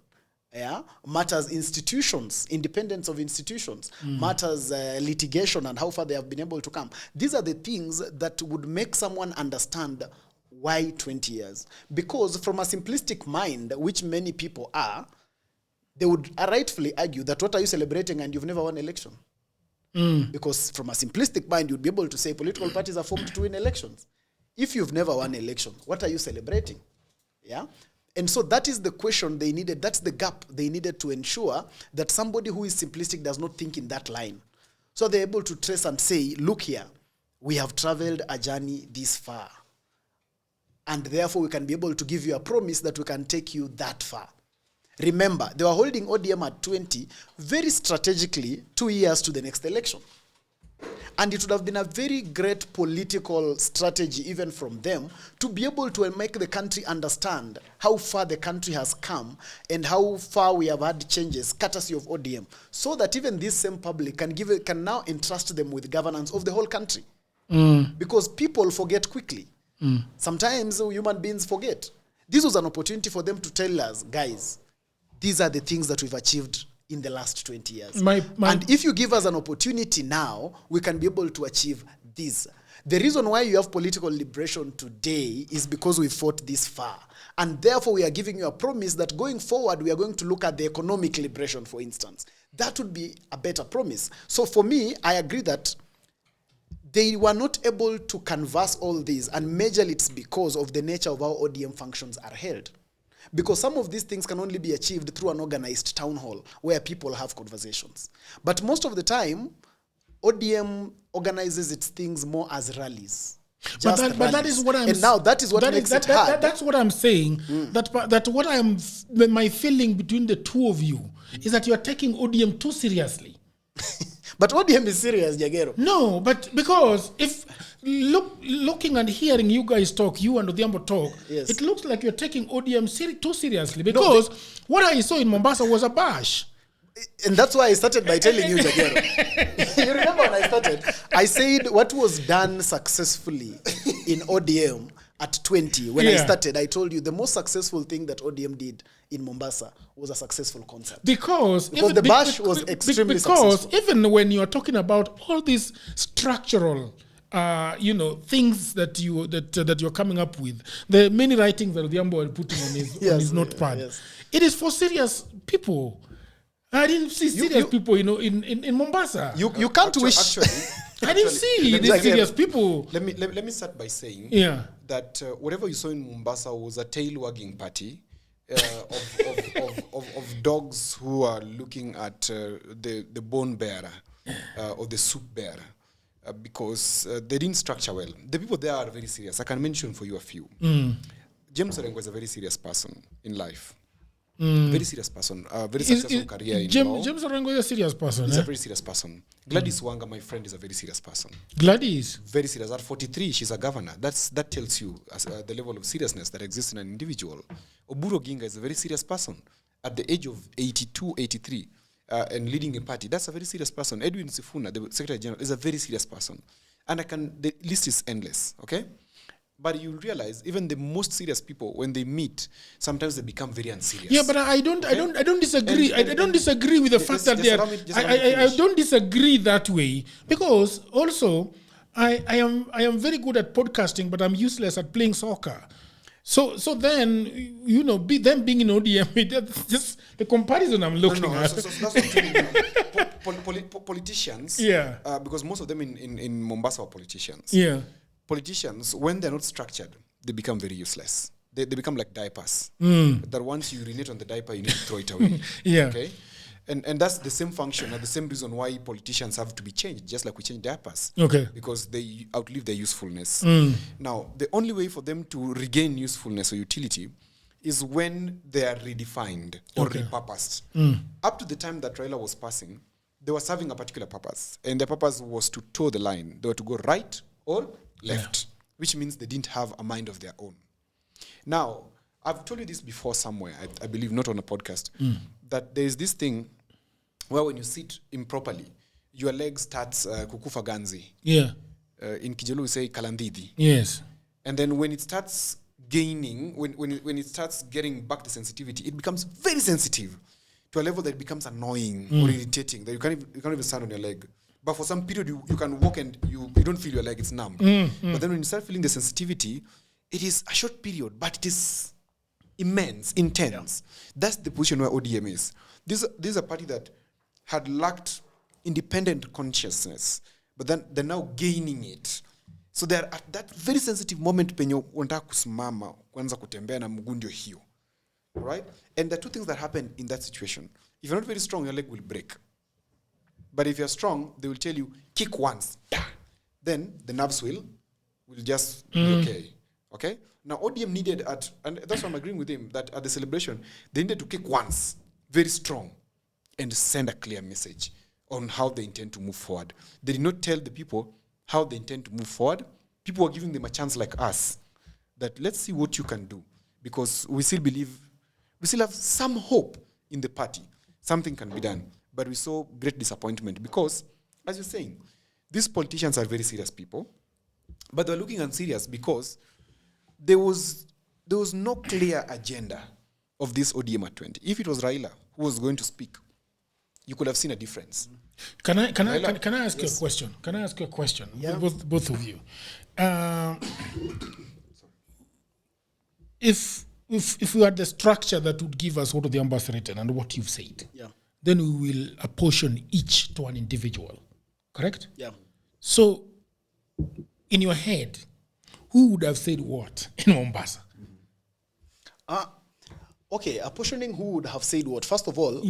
Yeah, matters institutions, independence of institutions, matters litigation and how far they have been able to come. These are the things that would make someone understand why 20 years. Because from a simplistic mind, which many people are, they would rightfully argue that what are you celebrating and you've never won an election? Because from a simplistic mind, you'd be able to say political parties are formed to win elections. If you've never won an election, what are you celebrating? Yeah. And so that is the question they needed. That's the gap they needed to ensure that somebody who is simplistic does not think in that line. So they're able to trace and say, look here, we have traveled a journey this far. And therefore we can be able to give you a promise that we can take you that far. Remember, they were holding ODM at 20 very strategically 2 years to the next election. And it would have been a very great political strategy even from them to be able to make the country understand how far the country has come and how far we have had changes courtesy of ODM, so that even this same public can now entrust them with governance of the whole country. Because people forget quickly. Sometimes human beings forget. This was an opportunity for them to tell us, guys, these are the things that we've achieved in the last 20 years. And if you give us an opportunity now, we can be able to achieve this. The reason why you have political liberation today is because we fought this far. And therefore, we are giving you a promise that going forward, we are going to look at the economic liberation, for instance. That would be a better promise. So for me, I agree that they were not able to canvass all these, and majorly it's because of the nature of how ODM functions are held. Because some of these things can only be achieved through an organized town hall where people have conversations. But most of the time, ODM organizes its things more as rallies. But that is what I'm... And now that is what makes it hard. That's what I'm saying. That what my feeling between the two of you is that you are taking ODM too seriously. But ODM is serious, Jagero. No, but because if looking and hearing you guys talk, you and Odhiambo talk, Yes. it looks like you're taking ODM too seriously. Because what I saw in Mombasa was a bash. And that's why I started by telling you, Jagero. You remember when I started? I said what was done successfully in ODM at 20. When I started, I told you the most successful thing that ODM did in Mombasa was a successful concert. Because the bash was extremely successful. Even when you are talking about all these structural things that you're coming up with, the many writings that Odhiambo are putting on his notepad, it is for serious people. I didn't see serious people, in Mombasa. You can't wish. I didn't see these serious people. Let me start by saying that whatever you saw in Mombasa was a tail-wagging party of dogs who are looking at the bone bearer or the soup bearer because they didn't structure well. The people there are very serious. I can mention for you a few. James Orengo is a very serious person in life. Very serious person. Very successful career in law. James Orengo is a serious person. He's a very serious person. Gladys Wanga, my friend, is a very serious person. Gladys? Very serious. At 43, she's a governor. That tells you the level of seriousness that exists in an individual. Oburu Ginga is a very serious person. At the age of 82, 83, and leading a party, that's a very serious person. Edwin Sifuna, the Secretary General, is a very serious person. And the list is endless, okay? But you realize even the most serious people, when they meet, sometimes they become very unserious. Yeah, but I don't disagree. I don't disagree with the fact that they are. I don't disagree that way because also I am very good at podcasting, but I'm useless at playing soccer. So then them being in ODM, that's just the comparison I'm looking at. So that's what politicians. Yeah. Because most of them in Mombasa are politicians. Yeah. Politicians, when they're not structured, they become very useless. They become like diapers. That once you urinate on the diaper, you need to throw it away. Okay? And that's the same function and the same reason why politicians have to be changed, just like we change diapers. Okay. Because they outlive their usefulness. Now, the only way for them to regain usefulness or utility is when they are redefined or repurposed. Up to the time that Raila was passing, they were serving a particular purpose. And the purpose was to toe the line. They were to go right or left, which means they didn't have a mind of their own. Now, I've told you this before somewhere, I believe not on a podcast, that there is this thing where when you sit improperly, your leg starts kukufa ganzi. Yeah. In Kijelo we say kalandidi. Yes. And then when it starts gaining, when it starts getting back to sensitivity, it becomes very sensitive to a level that it becomes annoying or irritating, that you can't even stand on your leg. But for some period, you can walk and you don't feel your leg, it's numb. But then when you start feeling the sensitivity, it is a short period, but it is immense, intense. That's the position where ODM is. This is a party that had lacked independent consciousness, but then they're now gaining it. So they're at that very sensitive moment penye unataka kusimama, kuanza kutembea na mguu ndio hiyo. Right? And there are two things that happen in that situation. If you're not very strong, your leg will break. But if you're strong, they will tell you, kick once. Then the nerves will just be okay. Okay? Now, ODM needed and that's why I'm agreeing with him, that at the celebration, they needed to kick once, very strong, and send a clear message on how they intend to move forward. They did not tell the people how they intend to move forward. People were giving them a chance like us, that let's see what you can do. Because we still have some hope in the party. Something can be done. But we saw great disappointment because, as you're saying, these politicians are very serious people, but they're looking unserious because there was no clear agenda of this ODM at 20. If it was Raila who was going to speak, you could have seen a difference. Can I ask you a question? Can I ask you a question? Yeah. Both of you. If we had the structure that would give us what Odhiambo has written and what you've said, then we will apportion each to an individual. Correct? Yeah. So, in your head, who would have said what in Mombasa? Okay, apportioning who would have said what. First of all,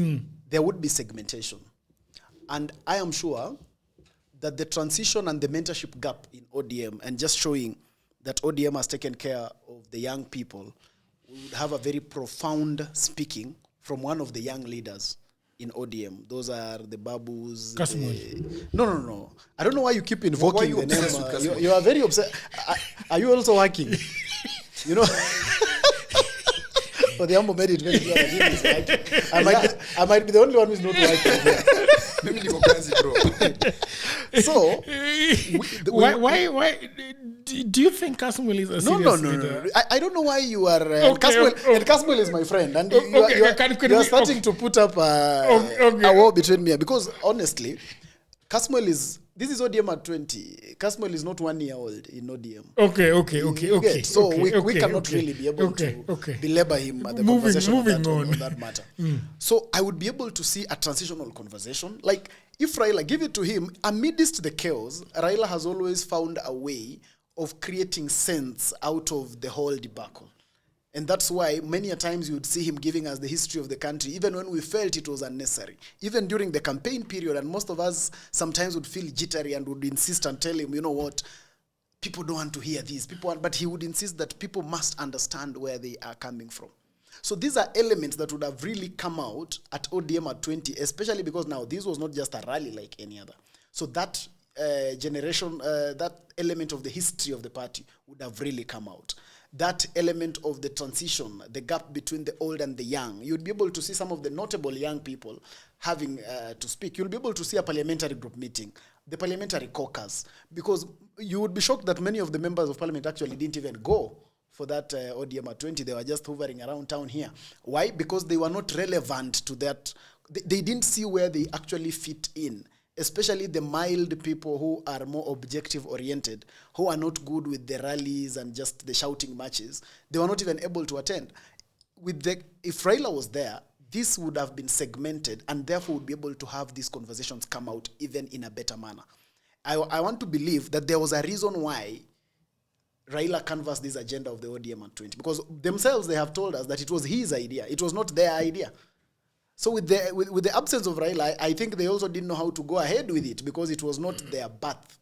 there would be segmentation. And I am sure that the transition and the mentorship gap in ODM, and just showing that ODM has taken care of the young people, we would have a very profound speaking from one of the young leaders in ODM. Those are the Babus. Kasmuel. No. I don't know why you keep invoking you the name. obsessed with Kasmuel? You are very obsessed. Are you also working? You know. The Ambo made it very clear that he is working. I might be the only one who's not working. Maybe niko kazi, bro. So, why do you think Kasmuel is a serious leader? No. I don't know why you are. Okay, Kasmuel is my friend, and okay, you are starting to put up a war between me, because honestly, Kasmuel is. This is ODM at 20. Kasmuel is not 1 year old in ODM. Okay. So we cannot really be able to belabor him at the conversation on that matter. So I would be able to see a transitional conversation. Like, if Raila, give it to him, amidst the chaos, Raila has always found a way of creating sense out of the whole debacle. And that's why many a times you would see him giving us the history of the country, even when we felt it was unnecessary. Even during the campaign period, and most of us sometimes would feel jittery and would insist and tell him, you know what, people don't want to hear this. But he would insist that people must understand where they are coming from. So these are elements that would have really come out at ODM at 20, especially because now this was not just a rally like any other. So that that element of the history of the party would have really come out. That element of the transition, the gap between the old and the young, you'd be able to see some of the notable young people having to speak. You'll be able to see a parliamentary group meeting, the parliamentary caucus, because you would be shocked that many of the members of parliament actually didn't even go for that ODM at 20. They were just hovering around town here. Why? Because they were not relevant to that. They didn't see where they actually fit in. Especially the mild people who are more objective-oriented, who are not good with the rallies and just the shouting matches, they were not even able to attend. If Raila was there, this would have been segmented and therefore would be able to have these conversations come out even in a better manner. I want to believe that there was a reason why Raila canvassed this agenda of the ODM at 20, because themselves they have told us that it was his idea. It was not their idea. So with the absence of Raila, I think they also didn't know how to go ahead with it because it was not their path.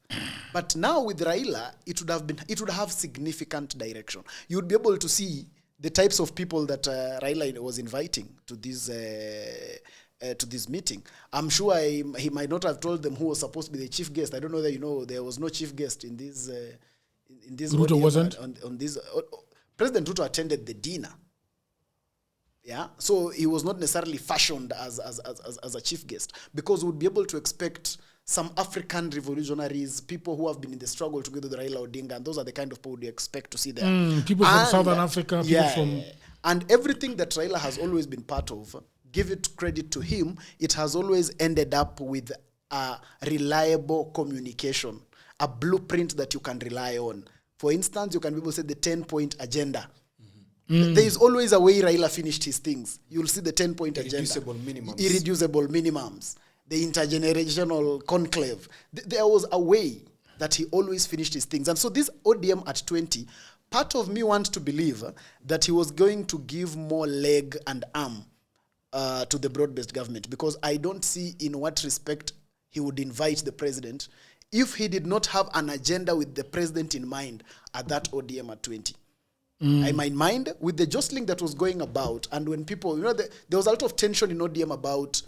But now with Raila, it would have significant direction. You would be able to see the types of people that Raila was inviting to this meeting. I'm sure he might not have told them who was supposed to be the chief guest. I don't know that you know there was no chief guest in this. Ruto wasn't on this. President Ruto attended the dinner. Yeah, so he was not necessarily fashioned as a chief guest, because we would be able to expect some African revolutionaries, people who have been in the struggle together with Raila Odinga, and those are the kind of people we expect to see there. People from Southern Africa, people from... And everything that Raila has always been part of, give it credit to him, it has always ended up with a reliable communication, a blueprint that you can rely on. For instance, you can be able to say the 10-point agenda. There is always a way Raila finished his things. You'll see the 10-point agenda. Irreducible minimums. The intergenerational conclave. There was a way that he always finished his things. And so this ODM at 20, part of me wants to believe that he was going to give more leg and arm to the broad-based government, because I don't see in what respect he would invite the president if he did not have an agenda with the president in mind at that ODM at 20. I might mind with the jostling that was going about, and when people, there was a lot of tension in ODM about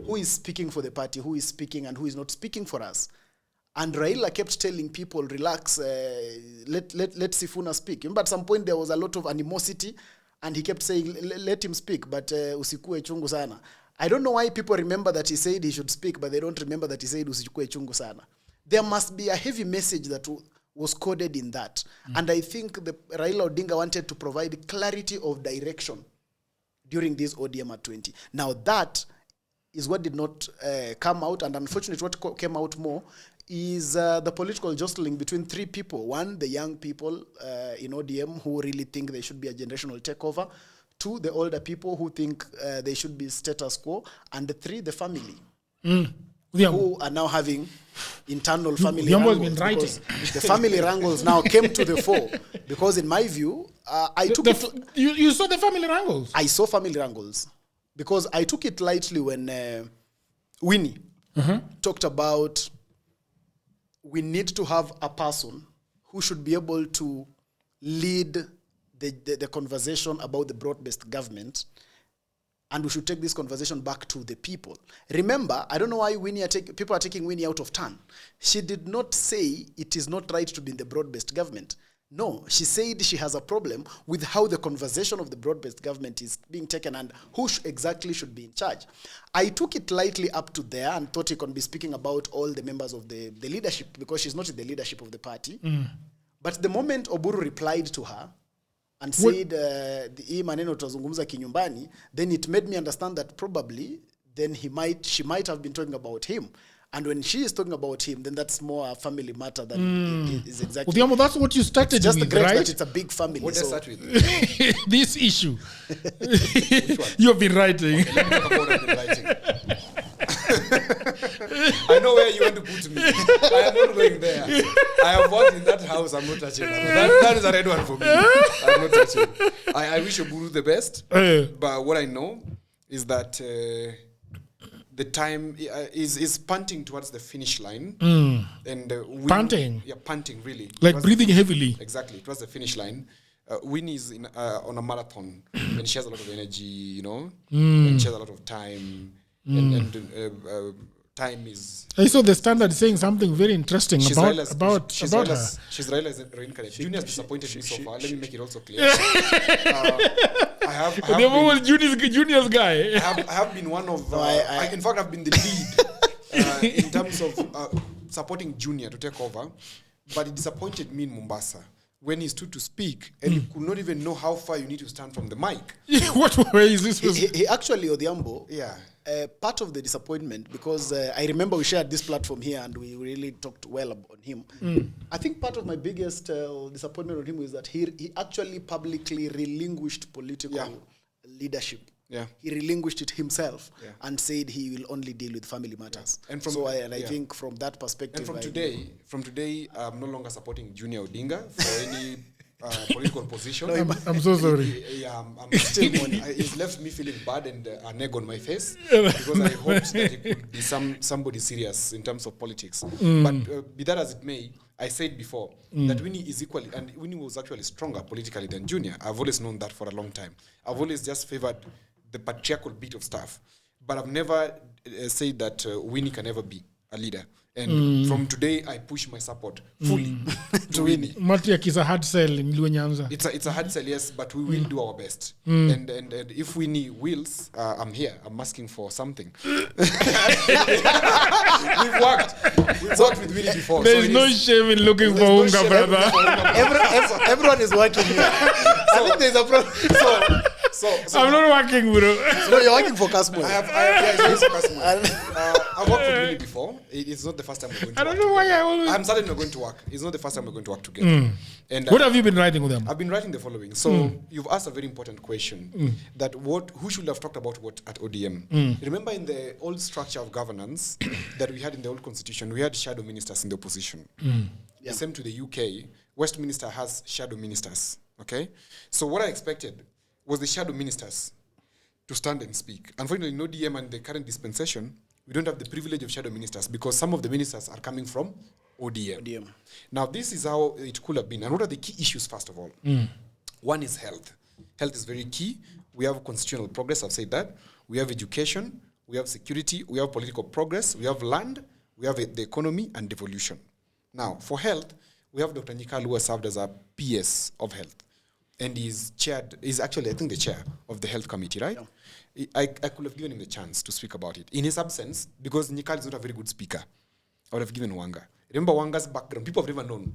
who is speaking for the party, who is speaking and who is not speaking for us. And Raila kept telling people, relax, let Sifuna speak. Remember, at some point there was a lot of animosity, and he kept saying, let him speak, but usikue chungu sana. I don't know why people remember that he said he should speak, but they don't remember that he said usikue chungu sana. There must be a heavy message that was coded in that. And I think Raila Odinga wanted to provide clarity of direction during this ODM at 20. Now that is what did not come out, and unfortunately what came out more is the political jostling between three people. One, the young people in ODM who really think there should be a generational takeover. Two, the older people who think they should be status quo. And three, the family. Who are now having internal family wrangles. The family wrangles now came to the fore. Because in my view, I took it... You saw the family wrangles? I saw family wrangles. Because I took it lightly when Winnie talked about we need to have a person who should be able to lead the conversation about the broad-based government and we should take this conversation back to the people. Remember, I don't know why people are taking Winnie out of turn. She did not say it is not right to be in the broad-based government. No, she said she has a problem with how the conversation of the broad-based government is being taken and who exactly should be in charge. I took it lightly up to there and thought he could be speaking about all the members of the leadership, because she's not in the leadership of the party. But the moment Oburu replied to her and said, hii maneno tutazungumza kinyumbani, then it made me understand that probably then she might have been talking about him. And when she is talking about him, then that's more a family matter than is exactly. Udhiambo, that's what you started just with, great right? that it's a big family. What does that with? This issue. You've been writing. Okay, let me talk about what I've been writing. I know where you want to put me. I am not going there. I have worked in that house. I'm not touching that. That is a red one for me. I'm not touching. I wish Oburu the best. But what I know is that the time is punting towards the finish line. And Punting? Yeah, punting, really. Like breathing heavily. Exactly. It was the finish line. Winnie is on a marathon, and she has a lot of energy, you know, and she has a lot of time. And time is. I saw the Standard saying something very interesting about her. She's Raila's reincarnate. Junior has disappointed me so far. Let me make it also clear. Junior's guy. I have been one of. In fact, I've been the lead in terms of supporting Junior to take over, but it disappointed me in Mombasa when he stood to speak and you could not even know how far you need to stand from the mic. What way is this? He actually, Odhiambo, yeah. Part of the disappointment, because I remember we shared this platform here and we really talked well on him. I think part of my biggest disappointment on him is that he actually publicly relinquished political leadership. Yeah. He relinquished it himself and said he will only deal with family matters. And I think from that perspective. And from today, I'm no longer supporting Junior Odinga for any political position. No, I'm so sorry. I'm still it's left me feeling bad and an egg on my face because I hoped that it could be somebody serious in terms of politics. But be that as it may, I said before that Winnie is equally, and Winnie was actually stronger politically than Junior. I've always known that for a long time. I've always just favored the patriarchal bit of stuff, but I've never said that Winnie can never be a leader. And from today, I push my support fully to Winnie. Matriarch is a hard sell in Luanyanza. It's a hard sell, yes, but we will do our best. And if Winnie wills, I'm here. I'm asking for something. We've worked with Winnie before. There's no shame in looking for Unga, brother. Everyone is working here. I think there's a problem. So I'm not working, bro. No, you're working for Kasmo. I've worked with Winnie before. It's not the first time we're going to work. I don't know why I always. I'm certainly not going to work. It's not the first time we're going to work together. And what have you been writing with them? I've been writing the following. So you've asked a very important question that who should have talked about what at ODM? Remember in the old structure of governance that we had in the old constitution, we had shadow ministers in the opposition. The same to the UK. Westminster has shadow ministers. Okay? So what I expected was the shadow ministers to stand and speak. Unfortunately, in ODM and the current dispensation, we don't have the privilege of shadow ministers because some of the ministers are coming from ODM. Now, this is how it could have been. And what are the key issues, first of all? One is health. Health is very key. We have constitutional progress, I've said that. We have education, we have security, we have political progress, we have land, we have the economy and devolution. Now, for health, we have Dr. Nyikal, who has served as a PS of health. And he's actually, I think, the chair of the health committee, right? Yeah. I could have given him the chance to speak about it. In his absence, because Nyikal is not a very good speaker, I would have given Wanga. Remember Wanga's background? People have never known.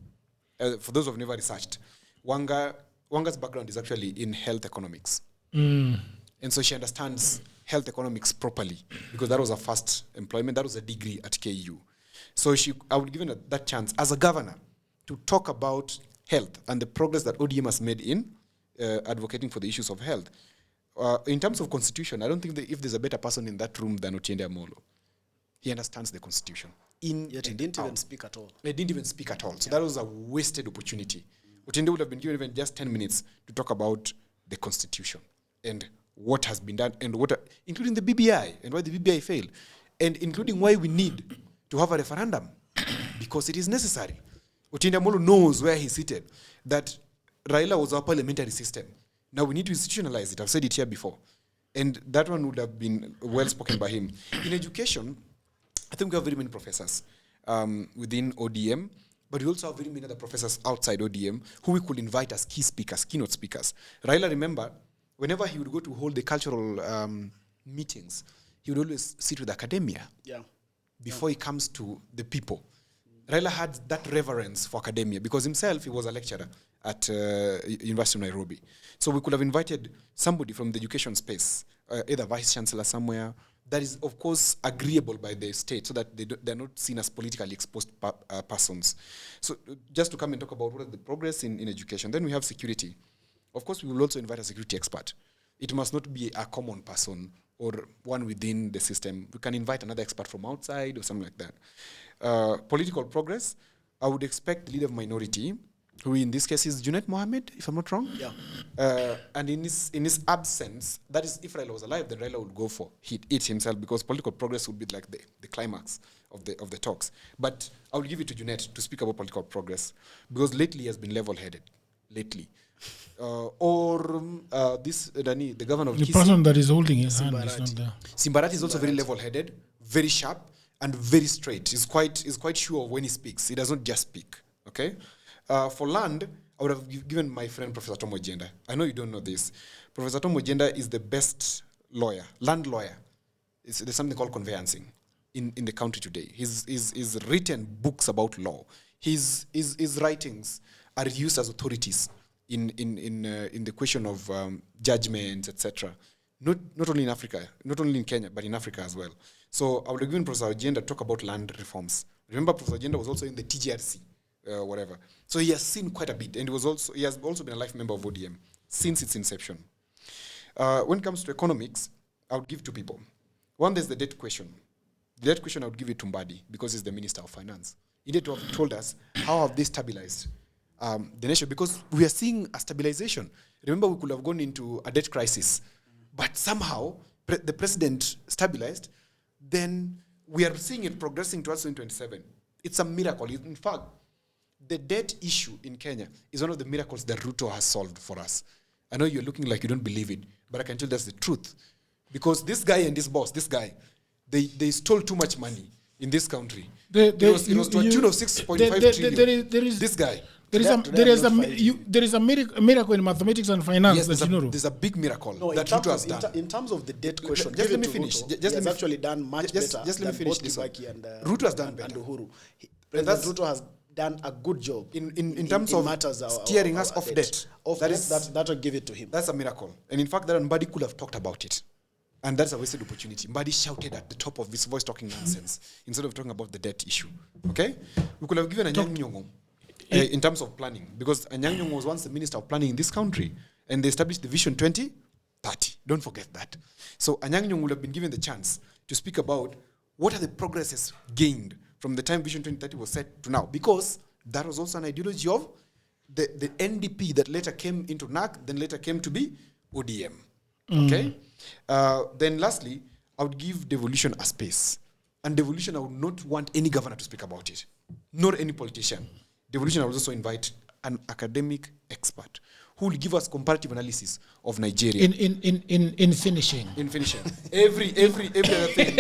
For those who have never researched, Wanga's background is actually in health economics. And so she understands health economics properly because that was her first employment. That was a degree at KU. So I would give her that chance as a governor to talk about health and the progress that ODM has made in advocating for the issues of health. In terms of constitution, I don't think if there's a better person in that room than Otiende Amolo. He understands the constitution. Yet he didn't even speak at all. He didn't even speak at all. So that was a wasted opportunity. Otiende would have been given even just 10 minutes to talk about the constitution and what has been done, and including the BBI and why the BBI failed, and including why we need to have a referendum because it is necessary. Otiende Amolo knows where he's seated, that Raila was our parliamentary system. Now we need to institutionalize it. I've said it here before. And that one would have been well spoken by him. In education, I think we have very many professors within ODM, but we also have very many other professors outside ODM who we could invite as key speakers, keynote speakers. Raila, remember, whenever he would go to hold the cultural meetings, he would always sit with academia before he comes to the people. Raila had that reverence for academia because himself, he was a lecturer at University of Nairobi. So we could have invited somebody from the education space, either vice chancellor somewhere, that is, of course, agreeable by the state so that they're not seen as politically exposed persons. So just to come and talk about what is the progress in education. Then we have security. Of course, we will also invite a security expert. It must not be a common person or one within the system. We can invite another expert from outside or something like that. Political progress, I would expect the leader of minority, who in this case is Junaid Mohammed, if I'm not wrong. Yeah. And in his absence, that is, if Raila was alive, then Raila would go for it himself because political progress would be like the climax of the talks. But I would give it to Junaid to speak about political progress because lately he has been level-headed. Lately. The governor of the Kisii, person that is holding his hand is not there. Simbarati is also very level-headed, very sharp, and very straight. He's quite sure when he speaks. He does not just speak. Okay. For land, I would have given my friend Professor Tom Ojenda. I know you don't know this. Professor Tom Ojenda is the best lawyer, land lawyer. There's something called conveyancing in the country today. He's written books about law. His writings are used as authorities in the question of judgments, etc. Not only in Africa, not only in Kenya, but in Africa as well. So I would have given Professor Ojenda to talk about land reforms. Remember, Professor Ojenda was also in the TGRC. Whatever. So he has seen quite a bit, and he has also been a life member of ODM since its inception. When it comes to economics, I would give two people. One, there's the debt question. The debt question, I would give it to Mbadi because he's the Minister of Finance. He need to have told us how have they stabilized the nation, because we are seeing a stabilization. Remember, we could have gone into a debt crisis, but somehow the president stabilized. Then we are seeing it progressing towards 2027. It's a miracle. In fact, the debt issue in Kenya is one of the miracles that Ruto has solved for us. I know you're looking like you don't believe it, but I can tell you that's the truth. Because this guy and this boss, they stole too much money in this country. It was to a tune of 6.5 trillion. This guy. There is a miracle in mathematics and finance that you know. There's a big miracle that Ruto has done. In terms of the debt question, just let me finish. He has actually done much better. Just let me finish this one. Ruto has done better. And Uhuru. President Ruto has done a good job in terms of steering us off debt. That will give it to him. That's a miracle. And in fact, that Mbadi could have talked about it. And that's a wasted opportunity. Mbadi shouted at the top of his voice talking nonsense instead of talking about the debt issue. Okay? We could have given Anyang' Nyong'o in terms of planning, because Anyang' Nyong'o was once the Minister of Planning in this country, and they established the Vision 2030. Don't forget that. So Anyang' Nyong'o would have been given the chance to speak about what are the progresses gained from the time Vision 2030 was set to now, because that was also an ideology of the NDP that later came into NAC, then later came to be ODM. Okay? Then lastly, I would give devolution a space. And devolution, I would not want any governor to speak about it, nor any politician. Devolution, I would also invite an academic expert who will give us comparative analysis of Nigeria. In finishing. In finishing. Every other thing.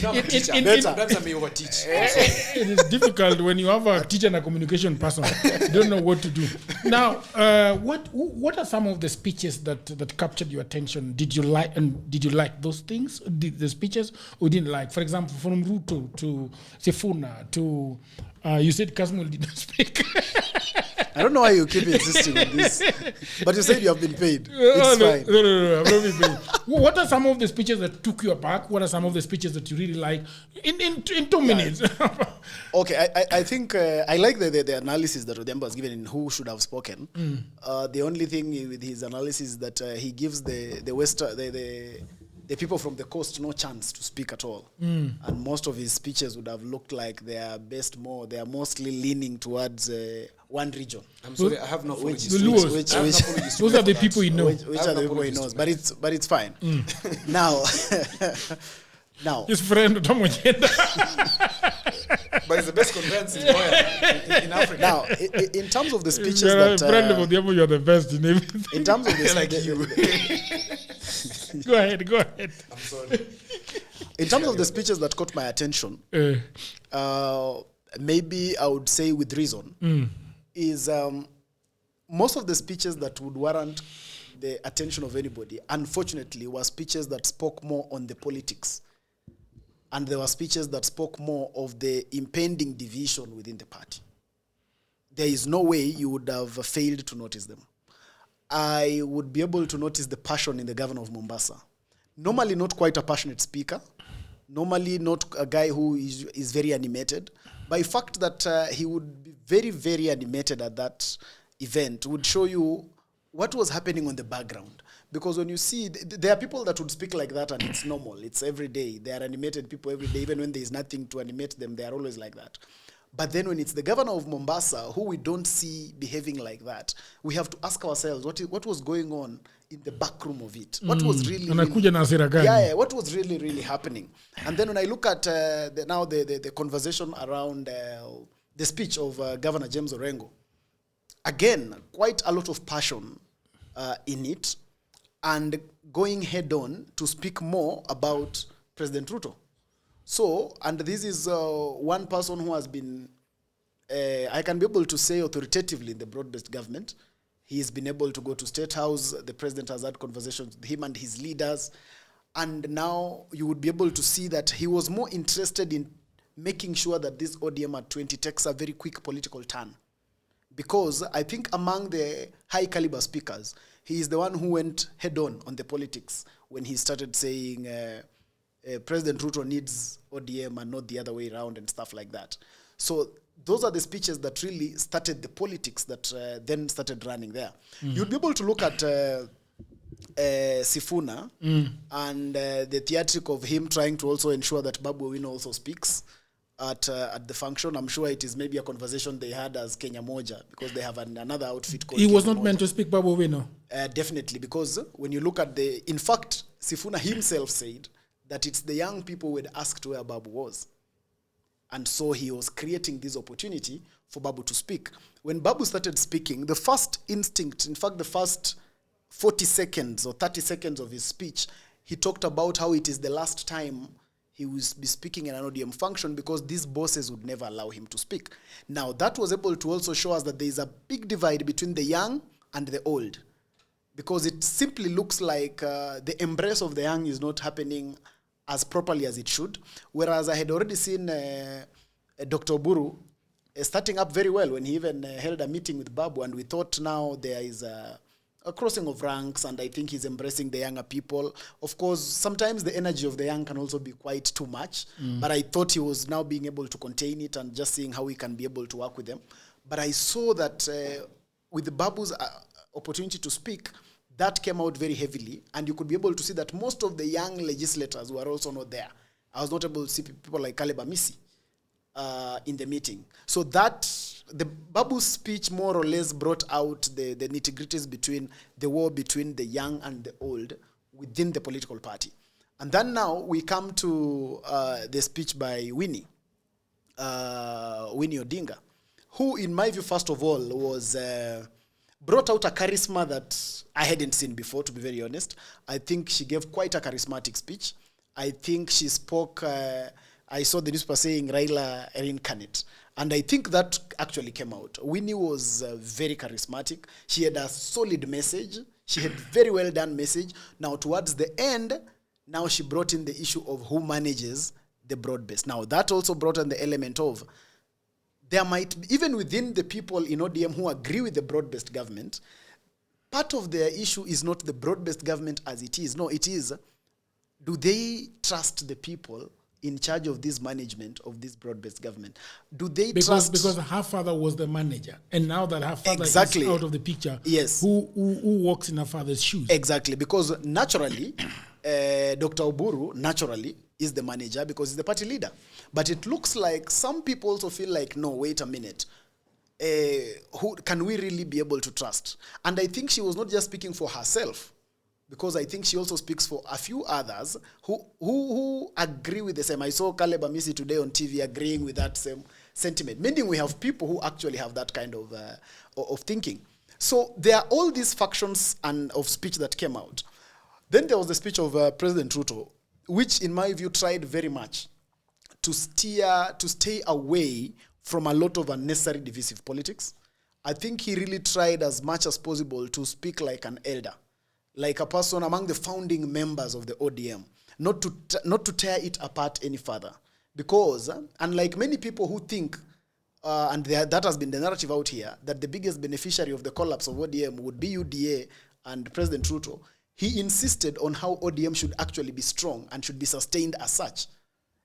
Perhaps I may overteach. It is difficult when you have a teacher and a communication person. You don't know what to do. Now, what are some of the speeches that captured your attention? Did you like those things? The speeches or didn't like? For example, from Ruto to Sifuna to you said Kasmul did not speak. I don't know why you keep insisting on this, but you said you have been paid. It's fine. No, I've not been paid. What are some of the speeches that took you aback? What are some of the speeches that you really like? In 2 minutes. Okay, I think I like the analysis that Odemba was given in who should have spoken. The only thing with his analysis is that he gives the people from the coast no chance to speak at all. And most of his speeches would have looked like they are mostly leaning towards one region. I'm sorry, I have no apologies. Those are the people he knows. Which are the people he knows, but it's fine. Now, Now, his friend Tom Ojenda. But it's the best conveyance in Africa. now, in terms of the speeches You're a that friend of Odhiambo, you're the best in everything. in terms of the, Like you. Go ahead. I'm sorry. in terms of the speeches that caught my attention, maybe I would say with reason, is most of the speeches that would warrant the attention of anybody, unfortunately, were speeches that spoke more on the politics. And there were speeches that spoke more of the impending division within the party. There is no way you would have failed to notice them. I would be able to notice the passion in the governor of Mombasa. Normally not quite a passionate speaker. Normally not a guy who is very animated. By the fact that he would be very, very animated at that event would show you what was happening on the background. Because when you see, there are people that would speak like that and it's normal. It's every day. They are animated people every day. Even when there is nothing to animate them, they are always like that. But then when it's the governor of Mombasa, who we don't see behaving like that, we have to ask ourselves, what was going on in the back room of it? What was really what was really, really happening? And then when I look at the conversation around the speech of Governor James Orengo, again, quite a lot of passion in it, and going head on to speak more about President Ruto. So, and this is one person who has been, I can be able to say authoritatively in the broad-based government. He's been able to go to State House. The president has had conversations with him and his leaders. And now you would be able to see that he was more interested in making sure that this ODM at 20 takes a very quick political turn. Because I think among the high-caliber speakers, he is the one who went head-on on the politics when he started saying President Ruto needs ODM and not the other way around and stuff like that. So those are the speeches that really started the politics that then started running there. You'd be able to look at Sifuna and the theatric of him trying to also ensure that Babu Owino also speaks at the function. I'm sure it is maybe a conversation they had as Kenya Moja, because they have another outfit called He was Kenya not Moja. meant to speak Babu Owino. Definitely, because when you look at in fact, Sifuna himself said that it's the young people who had asked where Babu was. And so he was creating this opportunity for Babu to speak. When Babu started speaking, the first instinct, in fact, the first 40 seconds or 30 seconds of his speech, he talked about how it is the last time he will be speaking in an ODM function because these bosses would never allow him to speak. Now, that was able to also show us that there is a big divide between the young and the old, because it simply looks like the embrace of the young is not happening as properly as it should, whereas I had already seen Dr. Oburu starting up very well when he even held a meeting with Babu, and we thought now there is a crossing of ranks, and I think he's embracing the younger people. Of course, sometimes the energy of the young can also be quite too much, but I thought he was now being able to contain it and just seeing how he can be able to work with them. But I saw that with Babu's opportunity to speak, that came out very heavily, and you could be able to see that most of the young legislators were also not there. I was not able to see people like Caleb Amisi in the meeting. So the Babu's speech more or less brought out the nitty-gritties between the war between the young and the old within the political party. And then now we come to the speech by Winnie Odinga, who in my view, first of all, was brought out a charisma that I hadn't seen before, to be very honest. I think she gave quite a charismatic speech. I think she spoke, I saw the newspaper saying Raila reincarnate. And I think that actually came out. Winnie was very charismatic. She had a solid message. She had very well done message. Now towards the end, now she brought in the issue of who manages the broad base. Now that also brought in the element of there might, even within the people in ODM who agree with the broad-based government, part of their issue is not the broad-based government as it is. No, it is, do they trust the people in charge of this management of this broad-based government? Do they trust? Because her father was the manager, and now that her father is out of the picture, yes, who walks in her father's shoes? Exactly, because naturally, Dr. Oburu naturally is the manager because he's the party leader. But it looks like some people also feel like, no, wait a minute. Who can we really be able to trust? And I think she was not just speaking for herself, because I think she also speaks for a few others who agree with the same. I saw Caleb Amisi today on TV agreeing with that same sentiment, meaning we have people who actually have that kind of thinking. So there are all these factions and of speech that came out. Then there was the speech of President Ruto, which in my view tried very much to stay away from a lot of unnecessary divisive politics. I think he really tried as much as possible to speak like an elder, like a person among the founding members of the ODM, not to tear it apart any further. Because, unlike many people who think, and that has been the narrative out here, that the biggest beneficiary of the collapse of ODM would be UDA and President Ruto, he insisted on how ODM should actually be strong and should be sustained as such.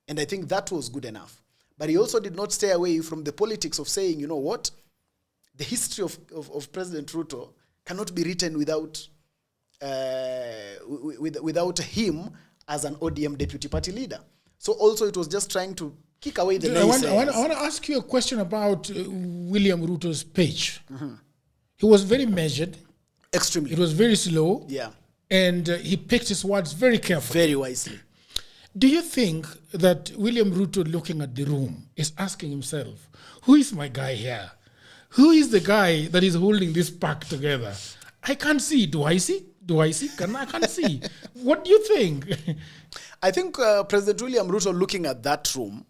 And I think that was good enough. But he also did not stay away from the politics of saying, you know what, the history of President Ruto cannot be written without him as an ODM deputy party leader. So also it was just trying to kick away the naysayers. I want to ask you a question about William Ruto's speech. Mm-hmm. He was very measured. Extremely. It was very slow. Yeah. And he picked his words very carefully. Very wisely. Do you think that William Ruto, looking at the room, is asking himself, who is my guy here? Who is the guy that is holding this pack together? I can't see. Do I see? I can't see. What do you think? I think President William Ruto, looking at that room,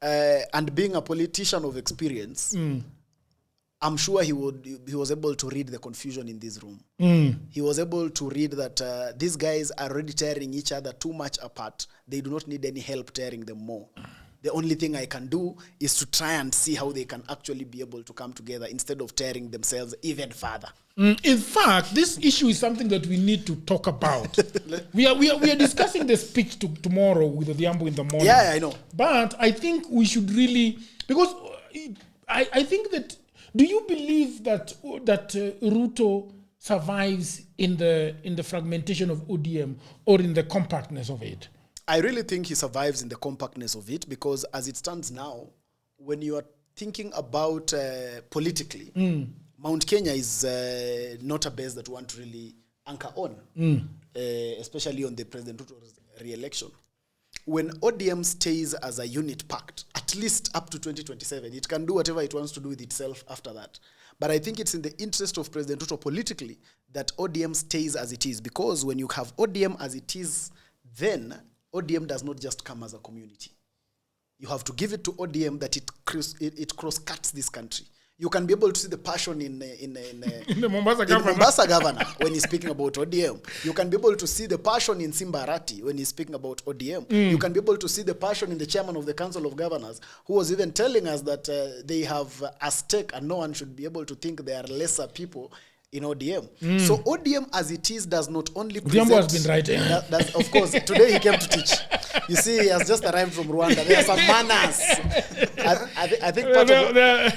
and being a politician of experience, I'm sure he was able to read the confusion in this room. He was able to read that these guys are already tearing each other too much apart. They do not need any help tearing them more. The only thing I can do is to try and see how they can actually be able to come together instead of tearing themselves even further. In fact, this issue is something that we need to talk about. we are discussing the speech tomorrow with Odhiambo in the morning. Yeah, I know. But I think we should really, because I think that, do you believe that Ruto survives in the fragmentation of ODM or in the compactness of it? I really think he survives in the compactness of it, because as it stands now, when you are thinking about politically, Mount Kenya is not a base that we want to really anchor on, especially on the President Ruto's re-election. When ODM stays as a unit packed, at least up to 2027, it can do whatever it wants to do with itself after that. But I think it's in the interest of President Ruto politically that ODM stays as it is, because when you have ODM as it is, then ODM does not just come as a community. You have to give it to ODM that it cross-cuts this country. You can be able to see the passion in the Mombasa governor when he's speaking about ODM. You can be able to see the passion in Simba Arati when he's speaking about ODM. You can be able to see the passion in the chairman of the Council of Governors, who was even telling us that they have a stake and no one should be able to think they are lesser people in ODM. So ODM as it is does not only present... Odhiambo has been writing. Of course, today he came to teach. You see, he has just arrived from Rwanda. There are some manners. I think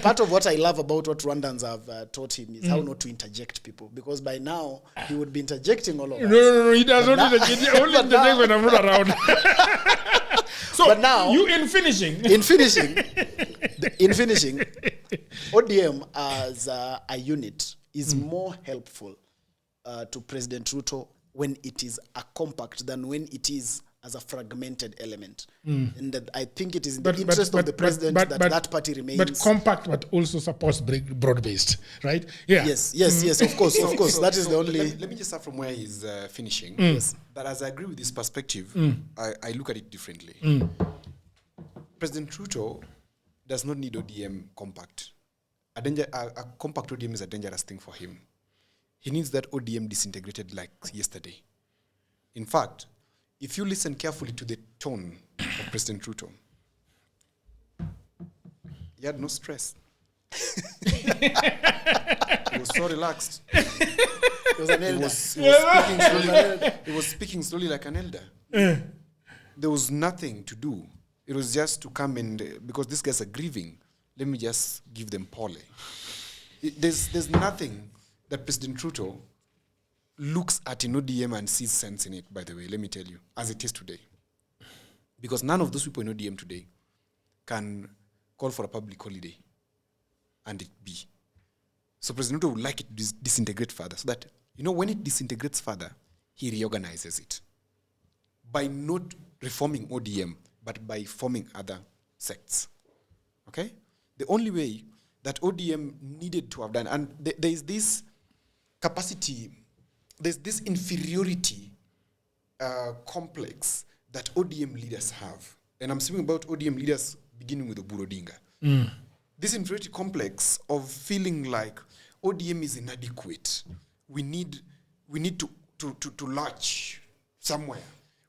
part of what I love about what Rwandans have taught him is how not to interject people. Because by now, he would be interjecting all of us. No, he does not interject. He only interjects when I'm not around. So, but now, in finishing, ODM as a unit is more helpful to President Ruto when it is a compact than when it is as a fragmented element. And that I think it is in the interest of the president that party remains. But compact, but also supports broad-based, right? Yeah. Yes, of course. That is the only... Let me just start from where he's finishing. Yes. That as I agree with this perspective, I look at it differently. President Ruto does not need ODM compact. A compact ODM is a dangerous thing for him. He needs that ODM disintegrated like yesterday. In fact, if you listen carefully to the tone of President Ruto, he had no stress. He was so relaxed. He was an elder. He was speaking slowly like an elder. There was nothing to do. It was just to come and, because these guys are grieving, let me just give them pole. There's nothing that President Ruto looks at in ODM and sees sense in it, by the way, let me tell you, as it is today. Because none of those people in ODM today can call for a public holiday and it be. So President Ruto would like it to disintegrate further so that when it disintegrates further, he reorganizes it by not reforming ODM, but by forming other sects. Okay? The only way that ODM needed to have done, and there is this capacity, there's this inferiority complex that ODM leaders have. And I'm speaking about ODM leaders beginning with Oburu Raila. This inferiority complex of feeling like ODM is inadequate. We need to latch somewhere.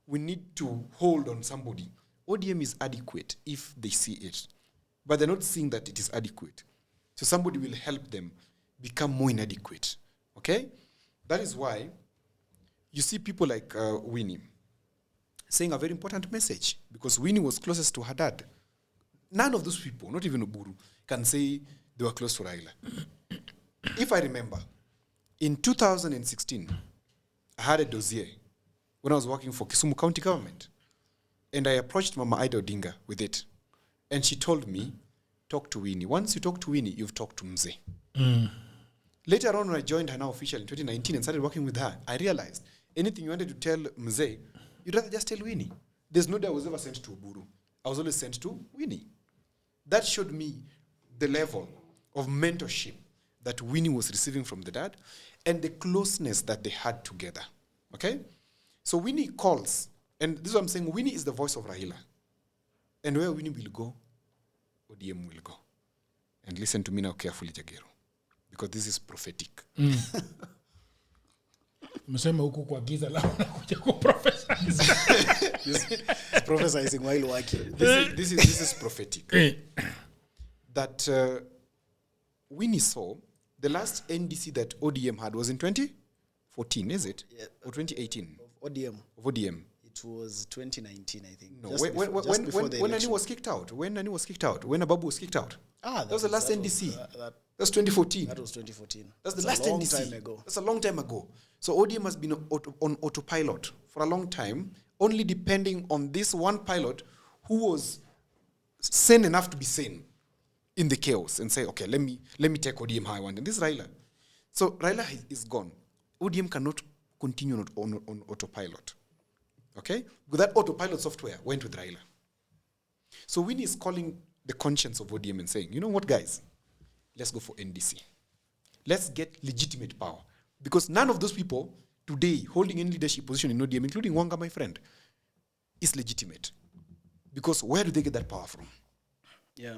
We need to hold on somebody. ODM is adequate if they see it, but they're not seeing that it is adequate. So somebody will help them become more inadequate. Okay? That is why you see people like Winnie saying a very important message, because Winnie was closest to her dad. None of those people, not even Oburu, can say they were close to Raila. If I remember, in 2016, I had a dossier when I was working for Kisumu County Government, and I approached Mama Ida Odinga with it, and she told me, talk to Winnie. Once you talk to Winnie, you've talked to Mzee. Later on, when I joined her now officially in 2019 and started working with her, I realized anything you wanted to tell Mzee, you'd rather just tell Winnie. There's no day I was ever sent to Oburu. I was always sent to Winnie. That showed me the level of mentorship that Winnie was receiving from the dad and the closeness that they had together. Okay? So Winnie calls, and this is what I'm saying, Winnie is the voice of Raila. And where Winnie will go, ODM will go. And listen to me now carefully, Jagero, because this is prophetic. Msema huku kwa giza la unakuja ku prophesize. Prophesizing while working. This is prophetic. That Winnie saw the last NDC that ODM had was in 2014, is it? Yeah. Or 2018? ODM. Of ODM. It was 2019, I think. No, Just when before the Nani election. was kicked out. When Nani was kicked out. When Ababu was kicked out. That was the last NDC. That That's 2014. was 2014. That's the That's last a long NDC. time ago. That's a long time ago. So ODM has been on autopilot for a long time, only depending on this one pilot who was sane enough to be sane in the chaos and say, okay, let me take ODM how I want. And this is Raila. So Raila is gone. ODM cannot continue on autopilot. Okay? Because that autopilot software went with Raila. So Winnie is calling the conscience of ODM and saying, you know what, guys? Let's go for NDC. Let's get legitimate power. Because none of those people today holding any leadership position in ODM, including Wanga, my friend, is legitimate. Because where do they get that power from? Yeah.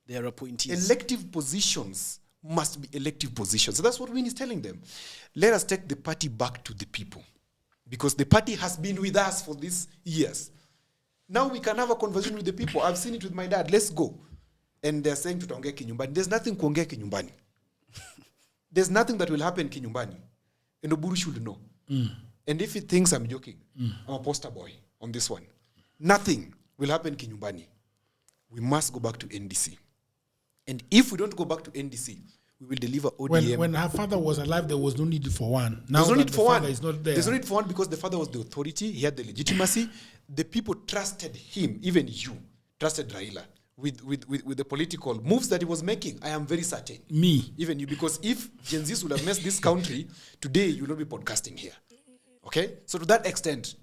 They are appointees. Elective positions must be elective positions. So that's what Winnie is telling them. Let us take the party back to the people. Because the party has been with us for these years. Now we can have a conversation with the people. I've seen it with my dad. Let's go. And they're saying tutaongea kinyumbani. There's nothing kuongea kinyumbani. There's nothing that will happen kinyumbani. And Oburu should know. And if he thinks I'm joking, I'm a poster boy on this one. Nothing will happen kinyumbani. We must go back to NDC. And if we don't go back to NDC, we will deliver ODM. When her father was alive, there was no need for one. Now There's no that need the for father one. is not there. There's no need for one because the father was the authority. He had the legitimacy. The people trusted him. Even you trusted Raila with the political moves that he was making. I am very certain. Me. Even you, because if Gen Zs would have messed this country, today you will not be podcasting here. Okay? So to that extent,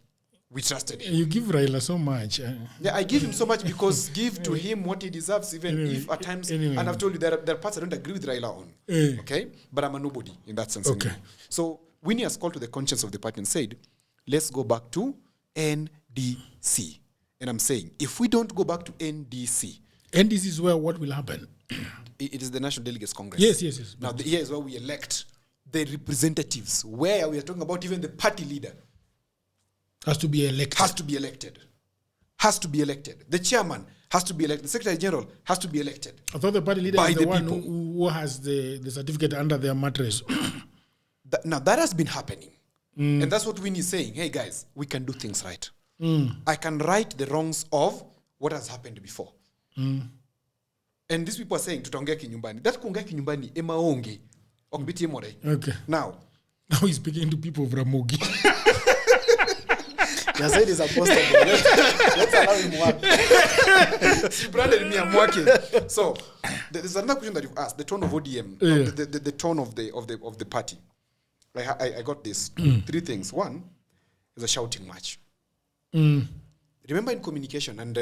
we trusted him. You give Raila so much. Yeah, I give him so much because give to him what he deserves, even if at times, and I've told you there are parts I don't agree with Raila on. Okay? But I'm a nobody in that sense. Okay. Anyway. So Winnie has called to the conscience of the party and said, let's go back to NDC. And I'm saying, if we don't go back to NDC, And this is where what will happen. it is the National Delegates Congress. Yes. Now, here is where we elect the representatives, where we are talking about even the party leader. Has to be elected. Has to be elected. Has to be elected. The chairman has to be elected. The secretary general has to be elected. I thought the party leader By is the the one people. who has the certificate under their mattress. Now, that has been happening. And that's what Winnie is saying. Hey, guys, we can do things right. I can right the wrongs of what has happened before. And these people are saying, tutaongea kinyumbani. That kuongea kinyumbani, ema onge. Okbiti more. Okay. Now he's speaking to people of Ramogi. Your side is a poster boy. Let's allow him work. She branded me, I'm working. So there's another question that you've asked: the tone of ODM, the tone of the party. I got this. 3 things. One is a shouting match. Remember in communication, and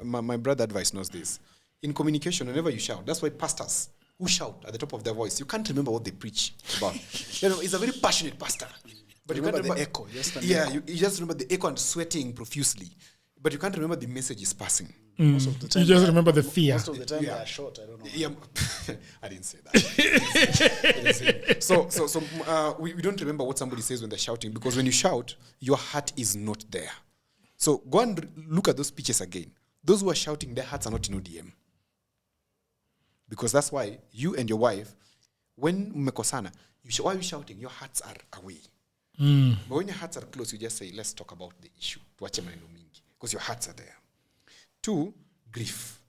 my brother advice knows this. In communication, whenever you shout, that's why pastors who shout at the top of their voice, you can't remember what they preach about. He's a very passionate pastor. But you can't remember the echo. You just remember the echo and sweating profusely. But you can't remember the message is passing. Most of the time, You just remember the fear. Most of the time they are short. I don't know. Yeah, I didn't say that. So we don't remember what somebody says when they're shouting, because when you shout, your heart is not there. So go and look at those pitches again. Those who are shouting, their hearts are not in ODM. Because that's why you and your wife, when mmekosana, why are you shouting? Your hearts are away. But when your hearts are close, you just say, let's talk about the issue. Because your hearts are there. 2, grief.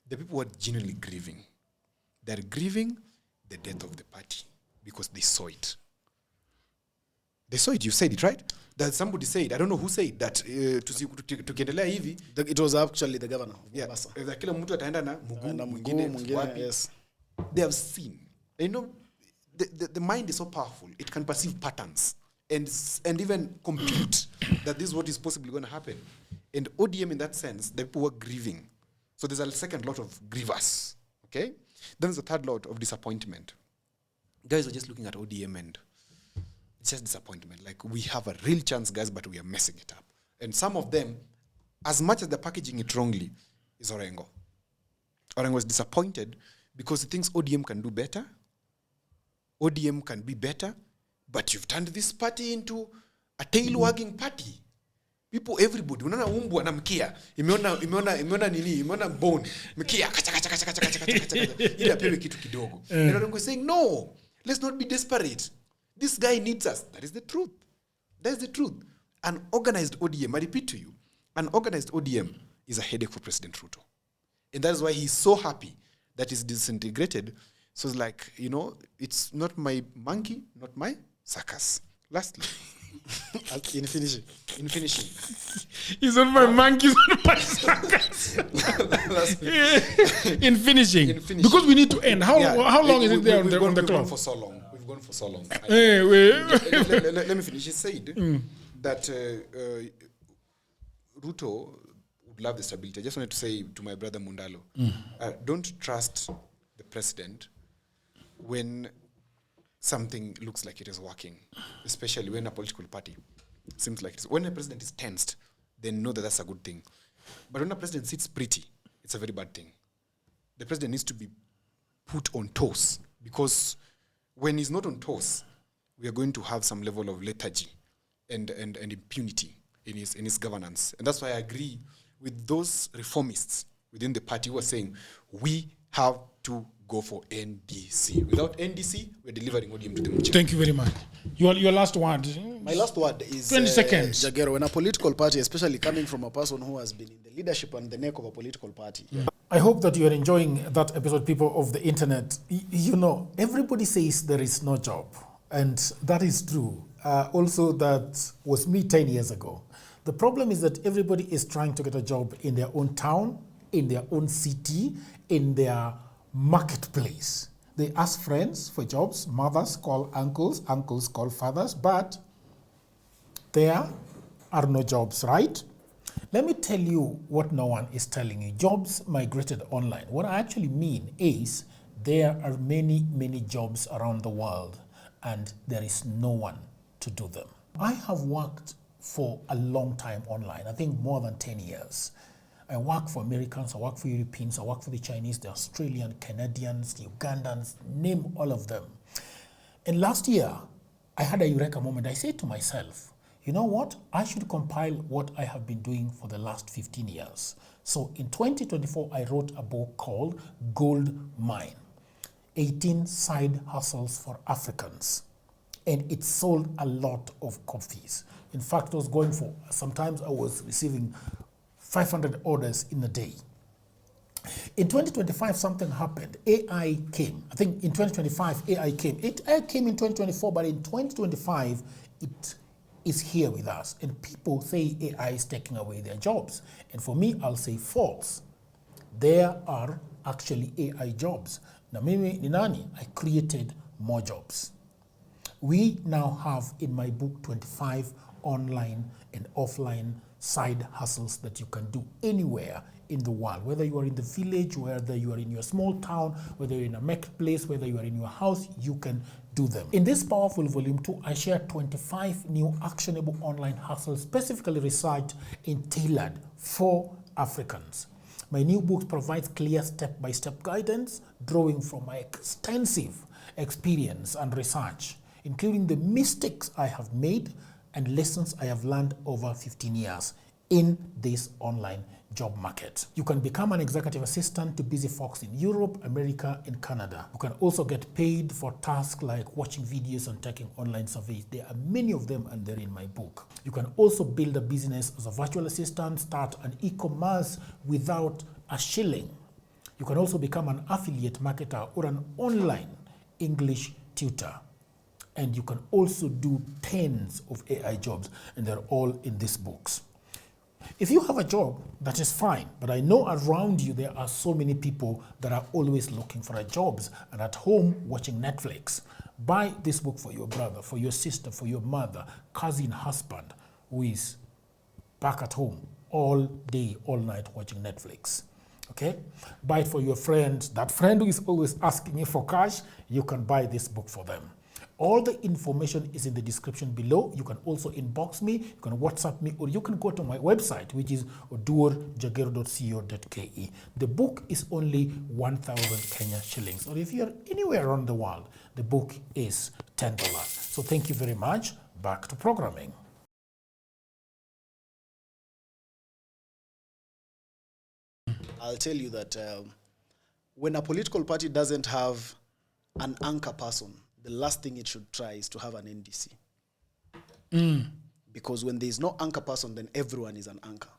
The people who are genuinely grieving. They're grieving the death of the party because they saw it. They saw it. You said it, right? That somebody said, I don't know who said that, tukiendelea hivi. It was actually the governor of Yeah. Mombasa. Kila mtu ataenda na Mwingine, mwingine, yes. They have seen. You know, the mind is so powerful. It can perceive patterns and even compute that this is what is possibly going to happen. And ODM, in that sense, the people were grieving. So there's a second lot of grievers. Okay? Then there's a third lot of disappointment. Guys are just looking at ODM and it's just disappointment. Like, we have a real chance, guys, but we are messing it up. And some of them, as much as they're packaging it wrongly, is Orengo. Orengo is disappointed because he thinks ODM can do better. ODM can be better, but you've turned this party into a tail-wagging party. People, everybody, unaona umbu anamkia, imeona bone, mkia, kacha, ili apewe kitu kidogo. And Orengo is saying, no, let's not be desperate. This guy needs us. That is the truth. That is the truth. An organized ODM, I repeat to you, an organized ODM is a headache for President Ruto. And that's why he's so happy that he's disintegrated. So it's like, it's not my monkey, not my circus. Lastly, In finishing. He's on my monkeys on my suckers. In finishing. Because we need to end. How long is it there on the clock? We've gone for so long. Let me finish. He said that Ruto would love the stability. I just wanted to say to my brother Mundalo, don't trust the president when something looks like it is working, especially when a political party seems like it is. When a president is tensed, then know that that's a good thing. But when a president sits pretty, it's a very bad thing. The president needs to be put on toes, because when he's not on toes, we are going to have some level of lethargy and impunity in his governance. And that's why I agree with those reformists within the party who are saying we have to go for NDC. Without NDC, we're delivering ODM to the Mucha. Thank you very much. Your last word. My last word is 20 seconds. Jagero, when a political party, especially coming from a person who has been in the leadership and the neck of a political party. I hope that you are enjoying that episode, people of the internet. Everybody says there is no job, and that is true. Also, that was me 10 years ago. The problem is that everybody is trying to get a job in their own town, in their own city, in their marketplace. They ask friends for jobs, mothers call uncles, uncles call fathers, but there are no jobs, right? Let me tell you what no one is telling you. Jobs migrated online. What I actually mean is there are many, many jobs around the world, and there is no one to do them. I have worked for a long time online, I think more than 10 years. I work for Americans, I work for Europeans, I work for the Chinese, the Australian, Canadians, the Ugandans, name all of them. And last year, I had a eureka moment. I said to myself, you know what? I should compile what I have been doing for the last 15 years. So in 2024, I wrote a book called Gold Mine, 18 Side Hustles for Africans. And it sold a lot of copies. In fact, I was going for, sometimes I was receiving 500 orders in a day. In 2025, something happened. AI came. I think in 2025, AI came. AI came in 2024, but in 2025, it is here with us. And people say AI is taking away their jobs. And for me, I'll say false. There are actually AI jobs. Na mimi ni nani? I created more jobs. We now have in my book 25 online and offline side hustles that you can do anywhere in the world, whether you are in the village, whether you are in your small town, whether you're in a marketplace, whether you are in your house, you can do them. In this powerful volume 2, I share 25 new actionable online hustles specifically researched and tailored for Africans. My new book provides clear step-by-step guidance, drawing from my extensive experience and research, including the mistakes I have made and lessons I have learned over 15 years in this online job market. You can become an executive assistant to busy folks in Europe, America, and Canada. You can also get paid for tasks like watching videos and taking online surveys. There are many of them and they're in my book. You can also build a business as a virtual assistant, start an e-commerce without a shilling. You can also become an affiliate marketer or an online English tutor. And you can also do tens of AI jobs, and they're all in these books. If you have a job, that is fine, but I know around you there are so many people that are always looking for jobs and at home watching Netflix. Buy this book for your brother, for your sister, for your mother, cousin, husband, who is back at home all day, all night watching Netflix. Okay? Buy it for your friend, that friend who is always asking you for cash, you can buy this book for them. All the information is in the description below. You can also inbox me, you can WhatsApp me, or you can go to my website, which is odurjagero.co.ke. The book is only 1,000 Kenya shillings. Or if you're anywhere around the world, the book is $10. So thank you very much. Back to programming. I'll tell you that when a political party doesn't have an anchor person, the last thing it should try is to have an NDC. Because when there is no anchor person, then everyone is an anchor.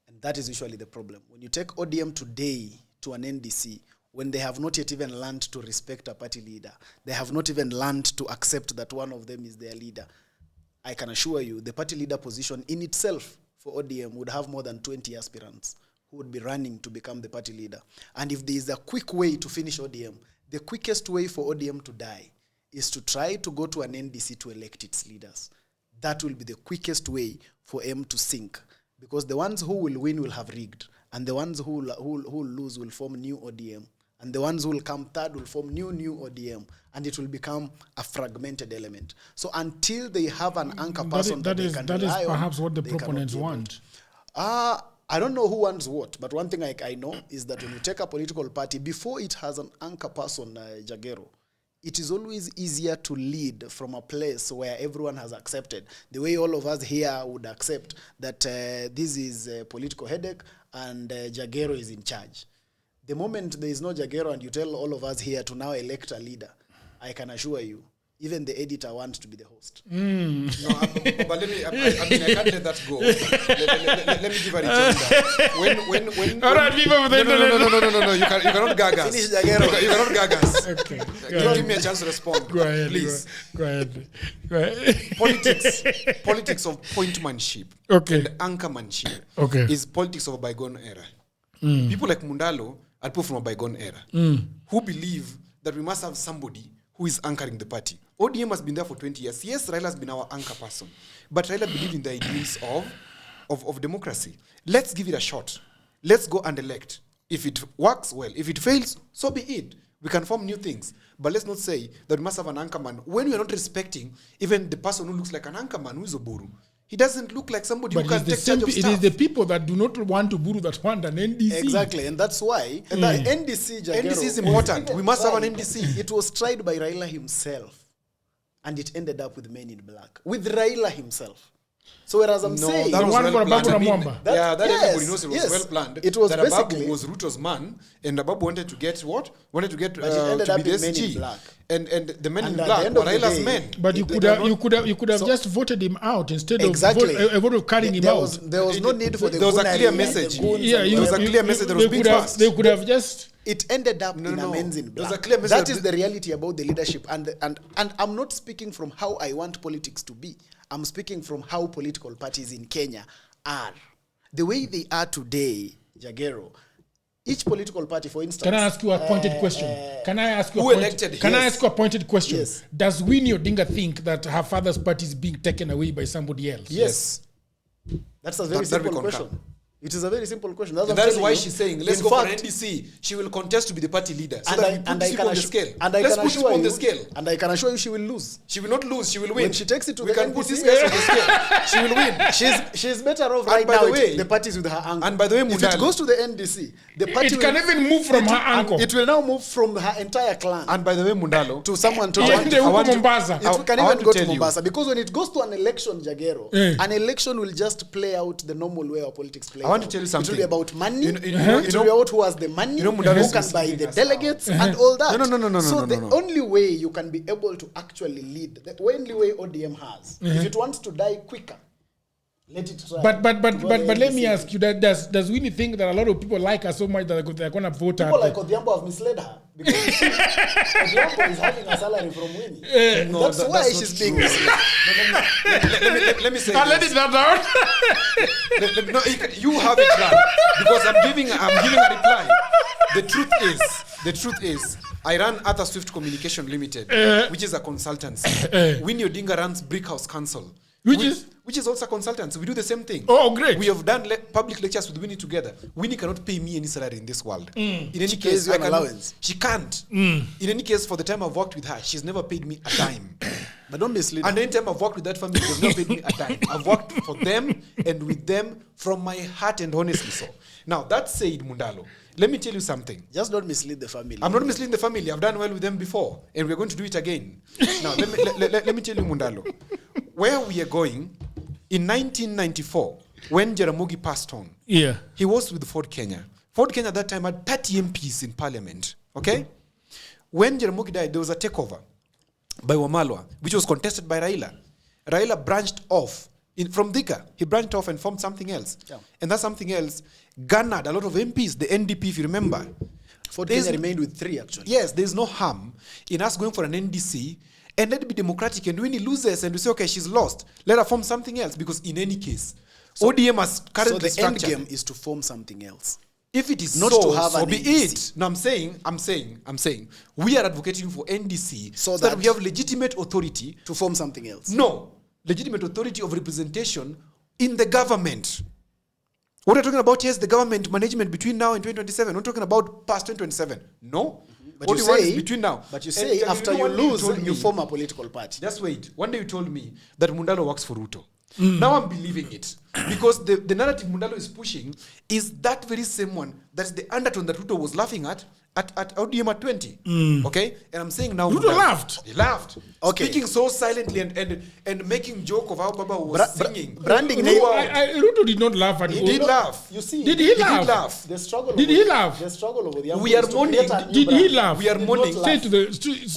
And that is usually the problem. When you take ODM today to an NDC, when they have not yet even learned to respect a party leader, they have not even learned to accept that one of them is their leader, I can assure you the party leader position in itself for ODM would have more than 20 aspirants who would be running to become the party leader. And if there is a quick way to finish ODM, the quickest way for ODM to die is to try to go to an NDC to elect its leaders. That will be the quickest way for M to sink, because the ones who will win will have rigged, and the ones who will lose will form new ODM, and the ones who will come third will form new ODM, and it will become a fragmented element. So until they have an anchor person that is perhaps what the proponents want. I don't know who wants what, but one thing I know is that when you take a political party, before it has an anchor person, Jagero, it is always easier to lead from a place where everyone has accepted. The way all of us here would accept that this is a political headache and Jagero is in charge. The moment there is no Jagero and you tell all of us here to now elect a leader, I can assure you, even the editor wants to be the host. No, but let me. I mean, I can't let that go. Let me give a rejoinder. When All right, leave over there. No. You cannot gag us. Finish Jagero. You cannot gag us. Okay. Give me a chance to respond. Go ahead. Please. Go ahead. Politics of pointmanship Okay. and anchormanship Okay. is politics of a bygone era. People like Mundalo are people from a bygone era who believe that we must have somebody who is anchoring the party. ODM has been there for 20 years. Yes, Raila has been our anchor person. But Raila believes in the ideals of democracy. Let's give it a shot. Let's go and elect. If it works, well. If it fails, so be it. We can form new things. But let's not say that we must have an anchorman when we are not respecting even the person who looks like an anchorman, who is Oburu. He doesn't look like somebody who can take charge of stuff. It is the people that do not want to Oburu that want an NDC. Exactly, and that's why the NDC, Jagero, NDC is important. We must have an NDC. It was tried by Raila himself, and it ended up with Men in Black. With Raila himself. So whereas I'm saying... that The was one for well Babu planned. Ramwamba. Everybody knows it was well planned. It was that basically... Ababu was Ruto's man, and Ababu wanted to get what? Wanted to get But it ended to up be the with Men in SG. Black. And the Men in And at Black the end were of the Raila's day- men. But you could have So- just voted him out instead of Exactly. carrying him There out. was no need for the There was a goonery clear and message. the goons Yeah, and There was a whatever. clear message that was being passed. They could have just... It ended up in no. a Men's in There Black. was a clear message That that is the reality about the leadership. And I'm not speaking from how I want politics to be. I'm speaking from how political parties in Kenya are. The way they are today, Jagero, each political party, for instance. Can I ask you a pointed question? Can I ask you who elected? Can I Yes. ask you a pointed question? Yes. Does Winnie Odinga think that her father's party is being taken away by somebody else? Yes. That's a very That we simple concur. question. It is a very simple question. That's And what I'm that is telling why you. she's saying, let's In go fact, for NDC. She will contest to be the party leader. So and that I, we put and I these people can on the assure, scale. and I Let's can put people assure on the you, scale. and I can assure you she will lose. She will not lose. She will win. When she takes it to we the can put NDC, these guys on the scale. She will win. She's better off And right by now. the way- The party's with her uncle. and by the way, if it Mundalo- goes to the NDC, the party It can will, even move from her uncle. it will now move from her entire clan And by the way, Mundalo, to someone to Yeah, I want- they I will want go to- Mombasa. It I can want even to go to tell you. Mombasa because when it goes to an election, Jagero, an election will just play out the normal way our politics play. I want to out. tell you It something. will be about money. You know- It will be about who has the money, Mundalo who is can buy misleading the us delegates, and all that. No, So no, the no. only way you can be able to actually lead, the only way ODM has, if it wants to die quicker, let it try. But to go the let me NDC. ask you that does Winnie think that a lot of people like her so much that they're gonna vote People her? like Odhiambo have misled her because you see, Odhiambo is having a salary from Winnie. No, That's that- why that's she's not being true. misled. let me say I'll let this. it that out. No, you have it right. Because I'm giving a reply. The truth is, I run Arthur Swift Communication Limited, which is a consultancy. Winnie Odinga runs Brickhouse Council, which is also a consultancy. We do the same thing. Oh, great. We have done public lectures with Winnie together. Winnie cannot pay me any salary in this world. In any She case, pays you I an can, allowance. she can't. In any case, for the time I've worked with her, she's never paid me a dime. But don't mislead And her. any time I've worked with that family, they've never paid me a dime. I've worked for them and with them from my heart and honestly so. Now, that said, Mundalo, let me tell you something. Just don't mislead the family. I'm not misleading the family. I've done well with them before, and we're going to do it again. Now, let me tell you, Mundalo, where we are going, in 1994, when Jaramogi passed on, Yeah. he was with Ford Kenya. Ford Kenya at that time had 30 MPs in parliament, okay? When Jaramogi died, there was a takeover by Wamalwa, which was contested by Raila. Raila branched off from Thika. He branched off and formed something else. Yeah. And that something else garnered a lot of MPs, the NDP, if you remember. Ford There's- Kenya remained with 3, actually. Yes, there's no harm in us going for an NDC and let it be democratic. And when he loses and we say, okay, she's lost, let her form something else. Because in any case, ODM has So currently the end structured. game is to form something else. If it is Not so, to have so an be NDC. it. No, I'm saying, we are advocating for NDC So that that- we have legitimate authority. To form something else. No, legitimate authority of representation in the government. What we're talking about here is the government management between now and 2027. We're not talking about past 2027. No. But What you we want say, is between now. But you And say Jagger, after know you one day lose, told you me- form a political party. Just wait. One day you told me that Mundalo works for Ruto. Now I'm believing it. Because the narrative Mundalo is pushing is that very same one. That's the undertone that Ruto was laughing at ODM at 20. Okay? And I'm saying now... Ruto laughed. He laughed. Okay. Speaking so silently and making joke of how Baba was singing. Branding Ruto did not laugh at He all. did laugh. You see, Did he laugh? did laugh. The struggle. Did of he the- laugh? The struggle over the We are mourning. Did he laugh? We are mourning. Say to the...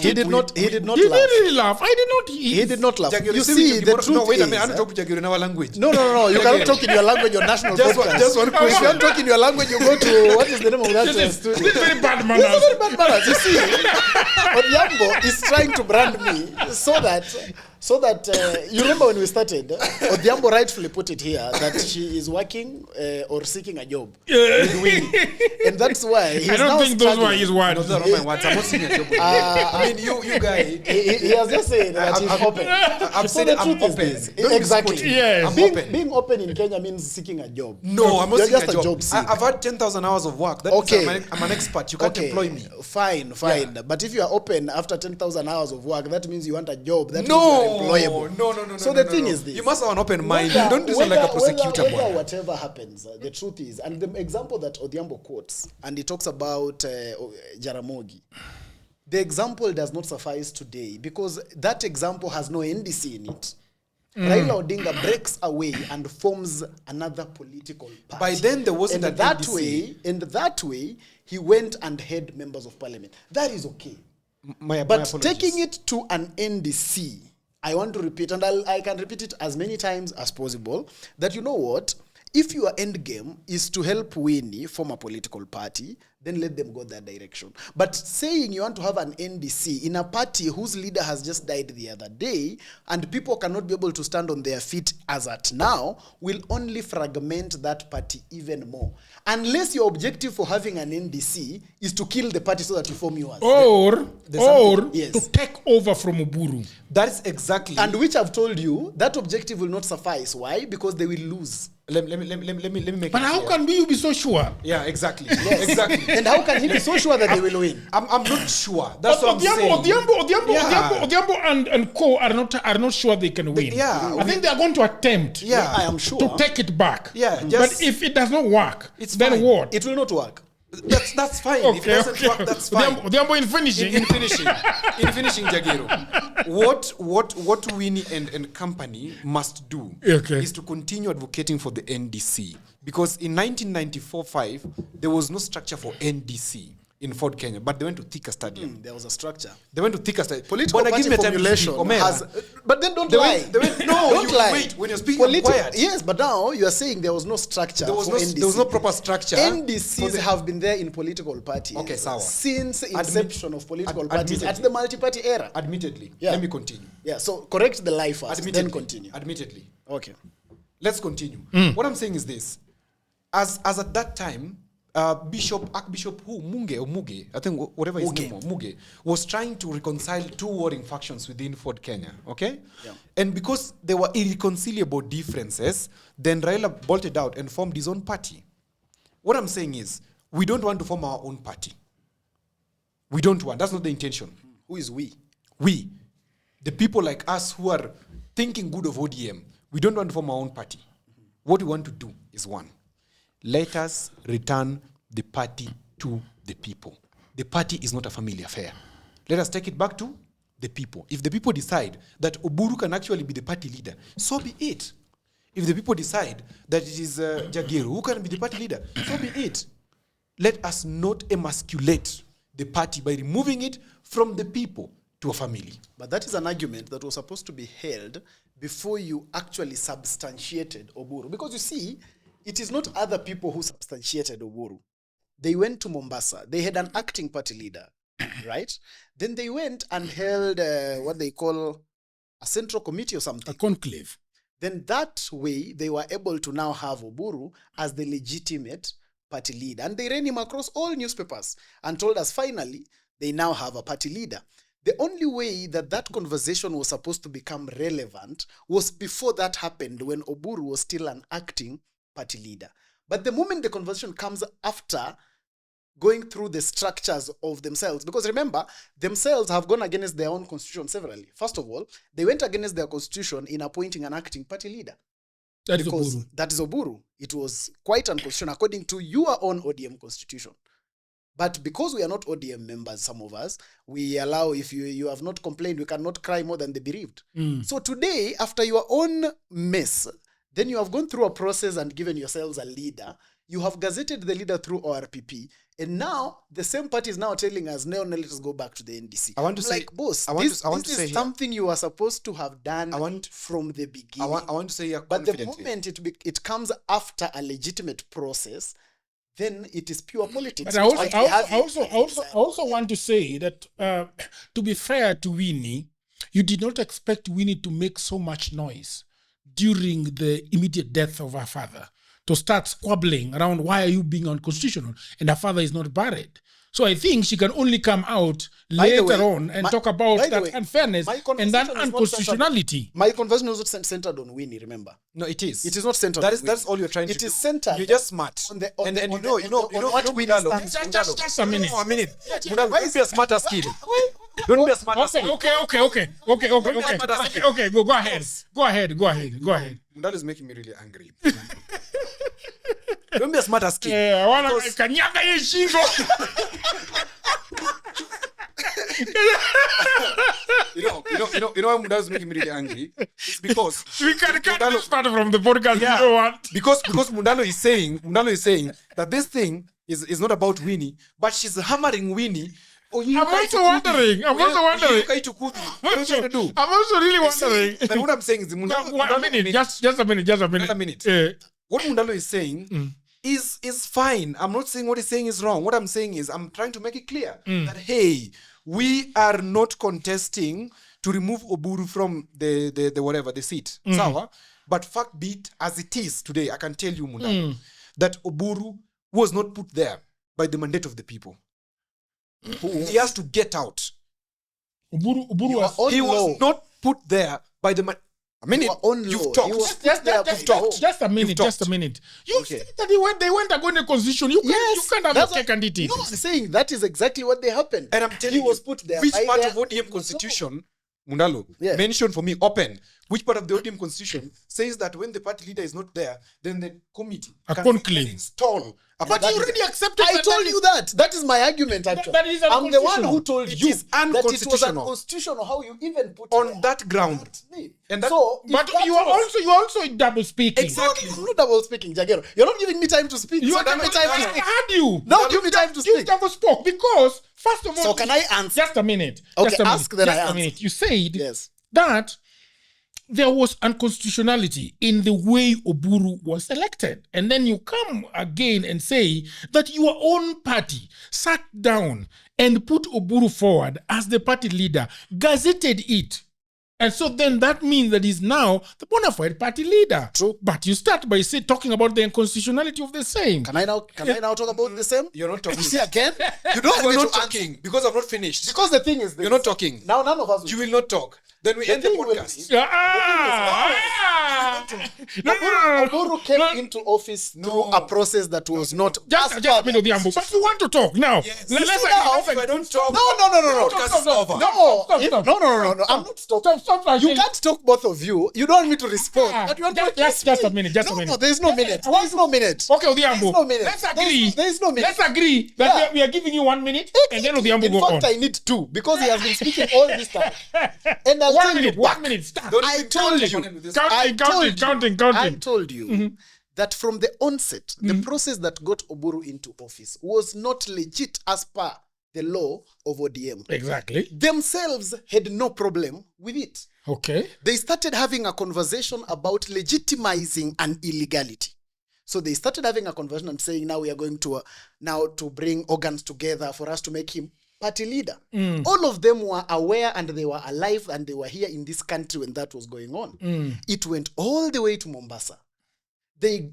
He did not. He did not Did he laugh. really laugh? I did not. He did not laugh. Jagger, You say see, we the can- truth No, wait a minute. is, I want to talk to Jagger in our language. No. You Jagger. cannot talk in your language, your national Just one- podcast. just one If question. you want to talk in your language, you go to what is the name of that This is studio? very bad This manners. is very bad manners. You see, Odhiambo is trying to brand me so that you remember when we started, Odhiambo rightfully put it here that she is working or seeking a job with Winnie, and that's why he's I don't now think those were struggling. his No, words. those are not my words. I'm not singing a joke. I mean, you guy. He has just said that he's open. I've So said the I'm truth is open. this. Don't Exactly. misquote me. Yes. I'm Being, open. being open in Kenya means seeking a job. No, I'm not You're seeking just a job. seeker. I've had 10,000 hours of work. That Okay. means I'm an expert. You can't employ me. Fine. Yeah. But if you are open after 10,000 hours of work, that means you want a job. That No, means you are employable. no. So no, the thing no. is this. You must have an open mind. Whether- Don't do it like a prosecutor. Whether boy. whatever happens, the truth is, and the example that Odhiambo quotes, and he talks about Jaramogi, the example does not suffice today because that example has no NDC in it. Raila Odinga breaks away and forms another political party. By then, there wasn't and an that NDC. way, and that way, he went and had members of parliament. That is okay. My But apologies. taking it to an NDC, I want to repeat, and I can repeat it as many times as possible, that you know what? If your end game is to help Winnie form a political party, then let them go that direction. But saying you want to have an NDC in a party whose leader has just died the other day and people cannot be able to stand on their feet as at now will only fragment that party even more. Unless your objective for having an NDC is to kill the party so that you form yours. Or Yes. to take over from Oburu. That is exactly. And which I've told you, that objective will not suffice. Why? Because they will lose. Let me make But it how clear. can you be so sure? Yeah, exactly. Exactly. And how can he be so sure that they will win? I'm not sure. That's what I'm saying. Odhiambo and co are not sure they can win. I think they are going to attempt Yeah. I am sure. to take it back. Yeah, But just- if it does not work, It's then fine. what? It will not work. That's fine. If it doesn't work, that's fine. Odhiambo in finishing. In finishing, Jagero, what Winnie and company must do is to continue advocating for the NDC, because in 1994-5 there was no structure for NDC in Fort Kenya, but they went to Thika Stadium. There was a structure. They went to Thika Stadium. Political But party give me time to formulation speak, Omera. has... But then don't They lie. went- no, don't you lie. wait. When you're speaking, I'm quiet. Yes, but now you are saying there was no structure There was for no- NDC. there was no proper structure for NDCs the- have been there in political parties Okay, sawa. since inception of political parties admittedly. at the multi-party era. Admittedly. Yeah. Let me continue. Yeah, so correct the lie first, then continue. Admittedly. Okay. Let's continue. What I'm saying is this. As at that time, Archbishop Muge, I think whatever his name was, Muge, was trying to reconcile two warring factions within Fort Kenya, okay? Yeah. And because there were irreconcilable differences, then Raila bolted out and formed his own party. What I'm saying is, we don't want to form our own party. We don't want. That's not the intention. Who is we? We, the people like us who are thinking good of ODM, we don't want to form our own party. What we want to do is one. Let us return the party to the people. The party is not a family affair. Let us take it back to the people. If the people decide that Oburu can actually be the party leader, so be it. If the people decide that it is Jagiru who can be the party leader, so be it. Let us not emasculate the party by removing it from the people to a family. But that is an argument that was supposed to be held before you actually substantiated Oburu. Because you see, it is not other people who substantiated Oburu. They went to Mombasa. They had an acting party leader, right? Then they went and held what they call a central committee or something. A conclave. Then that way, they were able to now have Oburu as the legitimate party leader. And they ran him across all newspapers and told us, finally, they now have a party leader. The only way that that conversation was supposed to become relevant was before that happened, when Oburu was still an acting party leader. But the moment the conversation comes after going through the structures of themselves, because remember, themselves have gone against their own constitution severally. First of all, they went against their constitution in appointing an acting party leader. That is Because Oburu. that is Oburu. It was quite unconstitutional according to your own ODM constitution. But because we are not ODM members, some of us, we allow, if you have not complained, we cannot cry more than the bereaved. So today, after your own mess, then you have gone through a process and given yourselves a leader. You have gazetted the leader through ORPP. And now, the same party is now telling us, no, let us go back to the NDC. I want to say- like, boss, I want this to say is here- something you are supposed to have done from the beginning. I want to say here But the confidently. moment it comes after a legitimate process, then it is pure politics. But I Like we have also want to say that, to be fair to Winnie, you did not expect Winnie to make so much noise during the immediate death of her father, to start squabbling around why are you being unconstitutional and her father is not buried. So I think she can only come out By the later way, on and my- talk about by the that way, unfairness my and conversation that is not unconstitutionality. My conversation was not centered on Winnie, remember? No, it is. It is not centered That on is that's Winnie. all you're trying to It do. is centered You're just smart. on the- and on you the- know, on you know, the- you know, on what you know, Winnie Mundalo, stands Mundalo. Just a minute. No, a minute. Mundalo, don't be a smart ass kid. Don't be a smart ass kid. Okay. Go ahead. Mundalo is making me really angry. Don't be a smart ass kid. I wanna Because- kanyaga ye shingo. You know why Mundalo is making me really angry? It's because We can cut Mundalo- this part from the podcast. You don't want. because Mundalo is saying that this thing is not about Winnie, but she's hammering Winnie. Oh, I'm also wondering. What are you trying to do? I'm also really wondering. Then what I'm saying is Just a minute. Another minute. what Mundalo is saying is fine. I'm not saying what he's saying is wrong. What I'm saying is I'm trying to make it clear that, hey, we are not contesting to remove Oburu from the whatever, the seat. Sawa? But fact be it as it is today, I can tell you, Mundalo, that Oburu was not put there by the mandate of the people. He has to get out. Oburu He was not put there by the you've talked. Just a minute. You said that they went against the constitution. You can't have your cake and eat it. No, I'm saying that is exactly what they happened. And I'm telling you, was put there. Which part of ODM constitution, Mundalo, mention for me, open. Which part of the ODM constitution says that when the party leader is not there, then the committee can install a But party you leader. already accepted I told you that. That is my argument, actually. that is I'm the one who told It you is that it was unconstitutional. unconstitutional how you even put On there. that ground. And that, So, if But that you are was- also double speaking. Exactly. I'm not double speaking, Jagero. You're not giving me time to speak. You So are give me time to I speak. had you. Now give me time to You speak. double spoke because first of all. So can I answer? Just a minute. Okay, just a ask, minute, then I just a answer. minute. You said Yes. that there was unconstitutionality in the way Oburu was elected. And then you come again and say that your own party sat down and put Oburu forward as the party leader, gazetted it. And so then that means that he's now the bona fide party leader. True. But you start by talking about the unconstitutionality of the same. Can I now talk about the same? you're not talking. You see again? You don't want you're me not to talking because I'm not finished. Because the thing is this. You're not talking. Now none of us will. You will not talk. Then we end the thing will podcast. be- Oburu came into office through a process that was not Just a minute, Odhiambo. But you want to talk now. Yes. Let's If I don't talk, No. podcast is over. No, Stop. no. I'm not stopping. Stop. You can't talk, both of you. You don't want me to respond. Ah, But you want just a minute. No, there's no minute. There's no minute. Okay, Odhiambo. There's no minute. Let's agree. There's no minute. Let's agree that Yeah. we are giving you 1 minute and then Odhiambo In go fact, on. I need two because he has been speaking all this time. And I'll 1 tell you minute. back. 1 minute. Stop. Don't I even told count you. on this. I Counting. told you that from the onset, the process that got Oburu into office was not legit as per the law of ODM. Exactly. Themselves had no problem with it. Okay. They started having a conversation about legitimizing an illegality. So they started having a conversation and saying, now we are going to bring organs together for us to make him party leader. All of them were aware and they were alive and they were here in this country when that was going on. It went all the way to Mombasa. They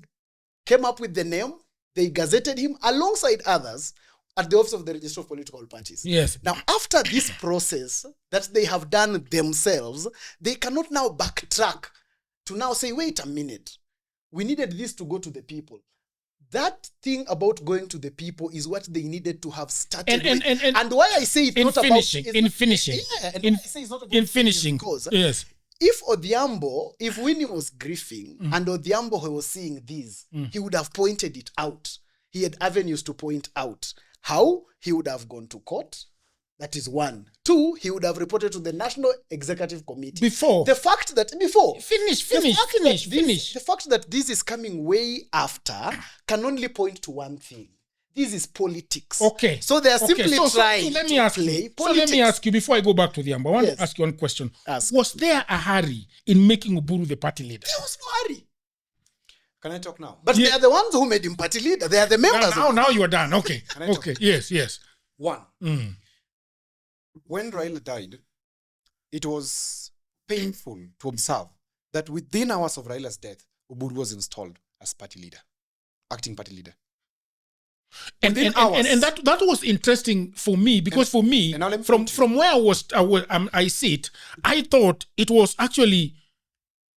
came up with the name, they gazetted him alongside others at the office of the Register of Political Parties. Yes. Now, after this process that they have done themselves, they cannot now backtrack to now say, wait a minute, we needed this to go to the people. That thing about going to the people is what they needed to have started with. And why I say it's in not finishing, about... in finishing. Yeah, and in, why I say it's not about in finishing. because Yes. if Winnie was grieving and Odhiambo was seeing this, he would have pointed it out. He had avenues to point out. How? He would have gone to court. That is one. Two, he would have reported to the National Executive Committee. Before. The fact that Finish. the fact that this is coming way after can only point to one thing. This is politics. Okay. So they are simply trying let to me ask play you. politics. So let me ask you before I go back to the Amber. I want Yes. to ask you one question. Ask. Was there a hurry in making Oburu the party leader? There was no hurry. Can I talk now? But they are the ones who made him party leader. They are the members. Now you are done. Okay. I talk? Okay. Yes. One, when Raila died, it was painful to observe that within hours of Raila's death, Oburu was installed as party leader, acting party leader. And that was interesting for me because for me, and now let me from where I sit, I thought it was actually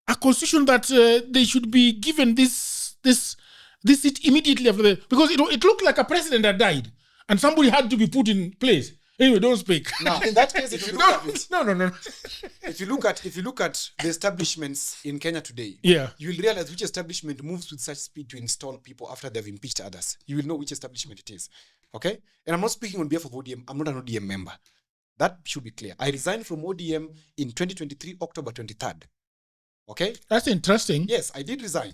a constitution that they should be given this seat immediately after because it looked like a president that died and somebody had to be put in place. Anyway, don't speak. Now, in that case, if you look at it, No. If you look at the establishments in Kenya today, Yeah. you will realize which establishment moves with such speed to install people after they've impeached others. You will know which establishment it is. Okay? And I'm not speaking on behalf of ODM. I'm not an ODM member. That should be clear. I resigned from ODM in 2023, October 23rd. Okay? That's interesting. Yes, I did resign.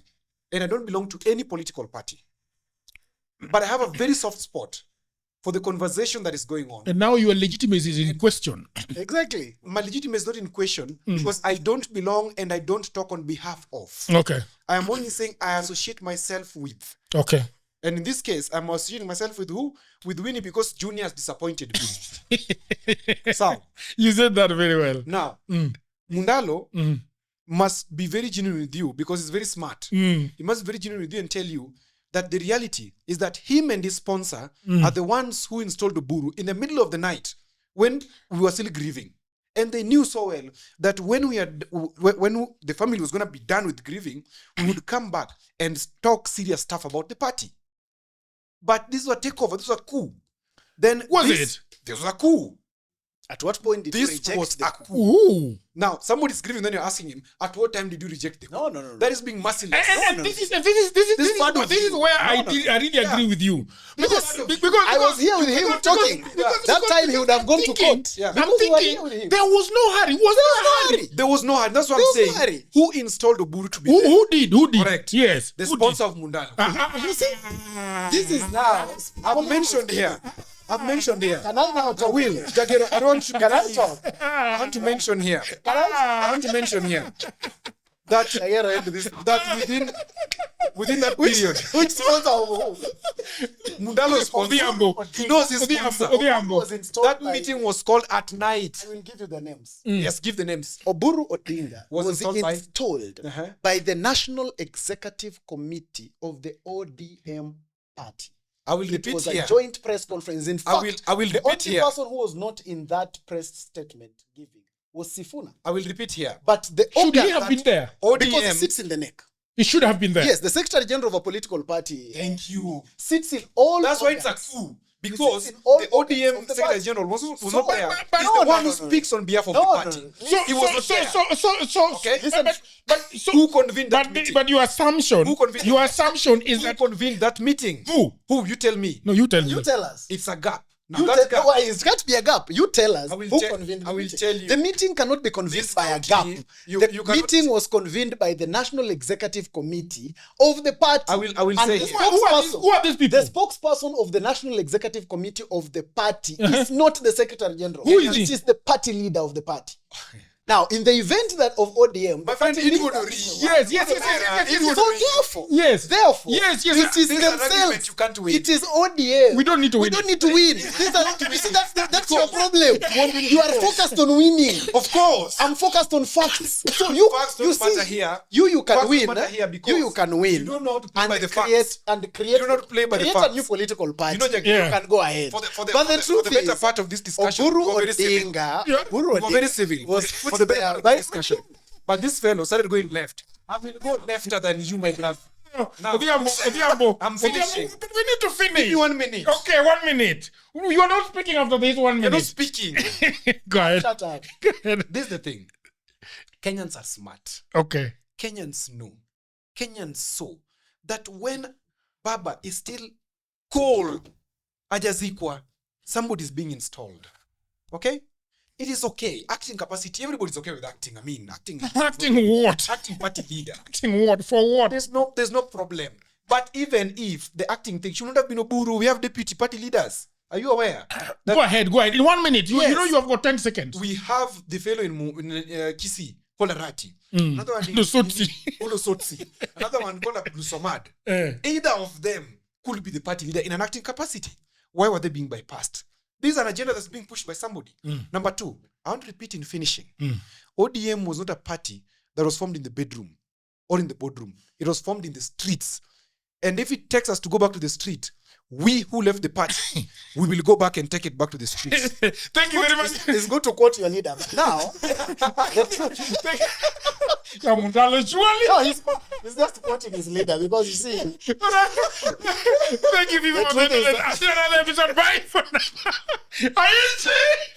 And I don't belong to any political party. But I have a very soft spot for the conversation that is going on. And now your legitimacy is in question. Exactly. My legitimacy is not in question because I don't belong and I don't talk on behalf of. Okay. I am only saying I associate myself with. Okay. And in this case, I'm associating myself with who? With Winnie because Junior has disappointed me. So, You said that very well. now, Mundalo must be very genuine with you because he's very smart. He must be very genuine with you and tell you that the reality is that him and his sponsor are the ones who installed Oburu in the middle of the night when we were still grieving. And they knew so well that when the family was going to be done with grieving, we would come back and talk serious stuff about the party. But this was a takeover. This was a coup. Then this was a coup. At what point did you This reject was the a coup? coup. Now, somebody's grieving, then you're asking him, at what time did you reject the coup? No. That is being merciless. And this is where I really agree with you. Because I was here with him talking. That time he would have gone to court. Yeah. I'm thinking there was no hurry. Was there no hurry? There was no hurry. That's what I'm There was no saying. hurry. Who installed Oburu to be there? Who did? Correct. Yes. The Who sponsor of Mundalo. You see, this is now. I've mentioned here. Can I now talk? Will, Jagero, I want to Can I talk? I want to mention here. I want to mention here that within that period, Which sponsor of who? Mundalo's sponsor, Odhiambo. he knows his sponsor. Odhiambo. Was installed That by- meeting was called at night. I will give you the names. Yes, give the names. Oburu Odinga Was was installed by- installed Uh-huh. by the National Executive Committee of the ODM party. I will It repeat was here. a joint press conference. In fact, I will the repeat only here. person who was not in that press statement giving was Sifuna. I will repeat here. But the Should organ he have that- been there? because he ODM. sits in the neck. He should have been there. Yes, the Secretary General of a political party Thank you. sits in all. That's why it's a organs. coup. Because sits in all the organs ODM of the Secretary party. General was So- not there. but He's no, the no, one no, who no. speaks on behalf of No, the no, party. no. He was not there. Okay. Listen, So who convened that meeting? but your assumption, Who convened- your assumption is Who that convened that meeting? Who? Who? You tell me. No, you tell me. You tell us. It's a gap. Now You that tell, gap. why it's got to be a gap. You tell us I will who tell- convened the I will meeting. tell you. The meeting cannot be convened This by a country, gap. you The cannot- meeting was convened by the National Executive Committee of the party. I will And say the here. Who are these people? The spokesperson of the National Executive Committee of the party is not the Secretary General. Who is he? It is the party leader of the party. Now, in the event that of ODM, My the friend, party it leader would is Yes, the one. yes. So therefore, Yes. therefore, Yes, it is This is an argument themselves. you can't win. It is ODM. We don't need to We win. don't need to win. You see, that's your problem. You are focused on winning. Of course. I'm focused on facts. So you, Facts you don't see, matter here. you can Facts win. don't matter here because You can win. you don't know how to play and by the create facts. and create. You do not play by the create facts. a new political party. You know, Jack, Yeah. You can go ahead. For the but the truth better is, part of this discussion, Oburu we were very civil. Odinga, Yeah. Oburu We were very Odinga civil. was For put the better there part of by the discussion. But this fellow started going left. I will go lefter than you, my brother. Now, Odhiambo. I'm finishing. Odhiambo, we need to finish. Give me 1 minute. Okay, 1 minute. You are not speaking after this 1 You're not minute. speaking. Go ahead. Shut up. Go ahead. This is the thing. Kenyans are smart. Okay. Kenyans know. Kenyans saw that when Baba is still cold, Ajazikwa, somebody's being installed. Okay? It is okay. Acting capacity, everybody's okay with acting. I mean, acting. Acting what? Acting party leader. Acting what? For what? There's no problem. But even if the acting thing should not have been Oburu, we have deputy party leaders. Are you aware? Go ahead. In 1 minute. You Yes. know you have got 10 seconds. We have the fellow in Kisii, called Arati. Another one in Lusotsi. Lusotsi. Another one called Abdul Somad. Eh. Either of them could be the party leader in an acting capacity. Why were they being bypassed? This is an agenda that's being pushed by somebody. Number two, I want to repeat in finishing. ODM was not a party that was formed in the bedroom or in the boardroom. It was formed in the streets. And if it takes us to go back to the street, we who left the party, we will go back and take it back to the streets. Thank you very much. It's good to quote your leader. But now, Mundalo, surely. no, he's just quoting his leader because you see, Thank you, people, The for truth is another episode. Bye for now. Are you serious?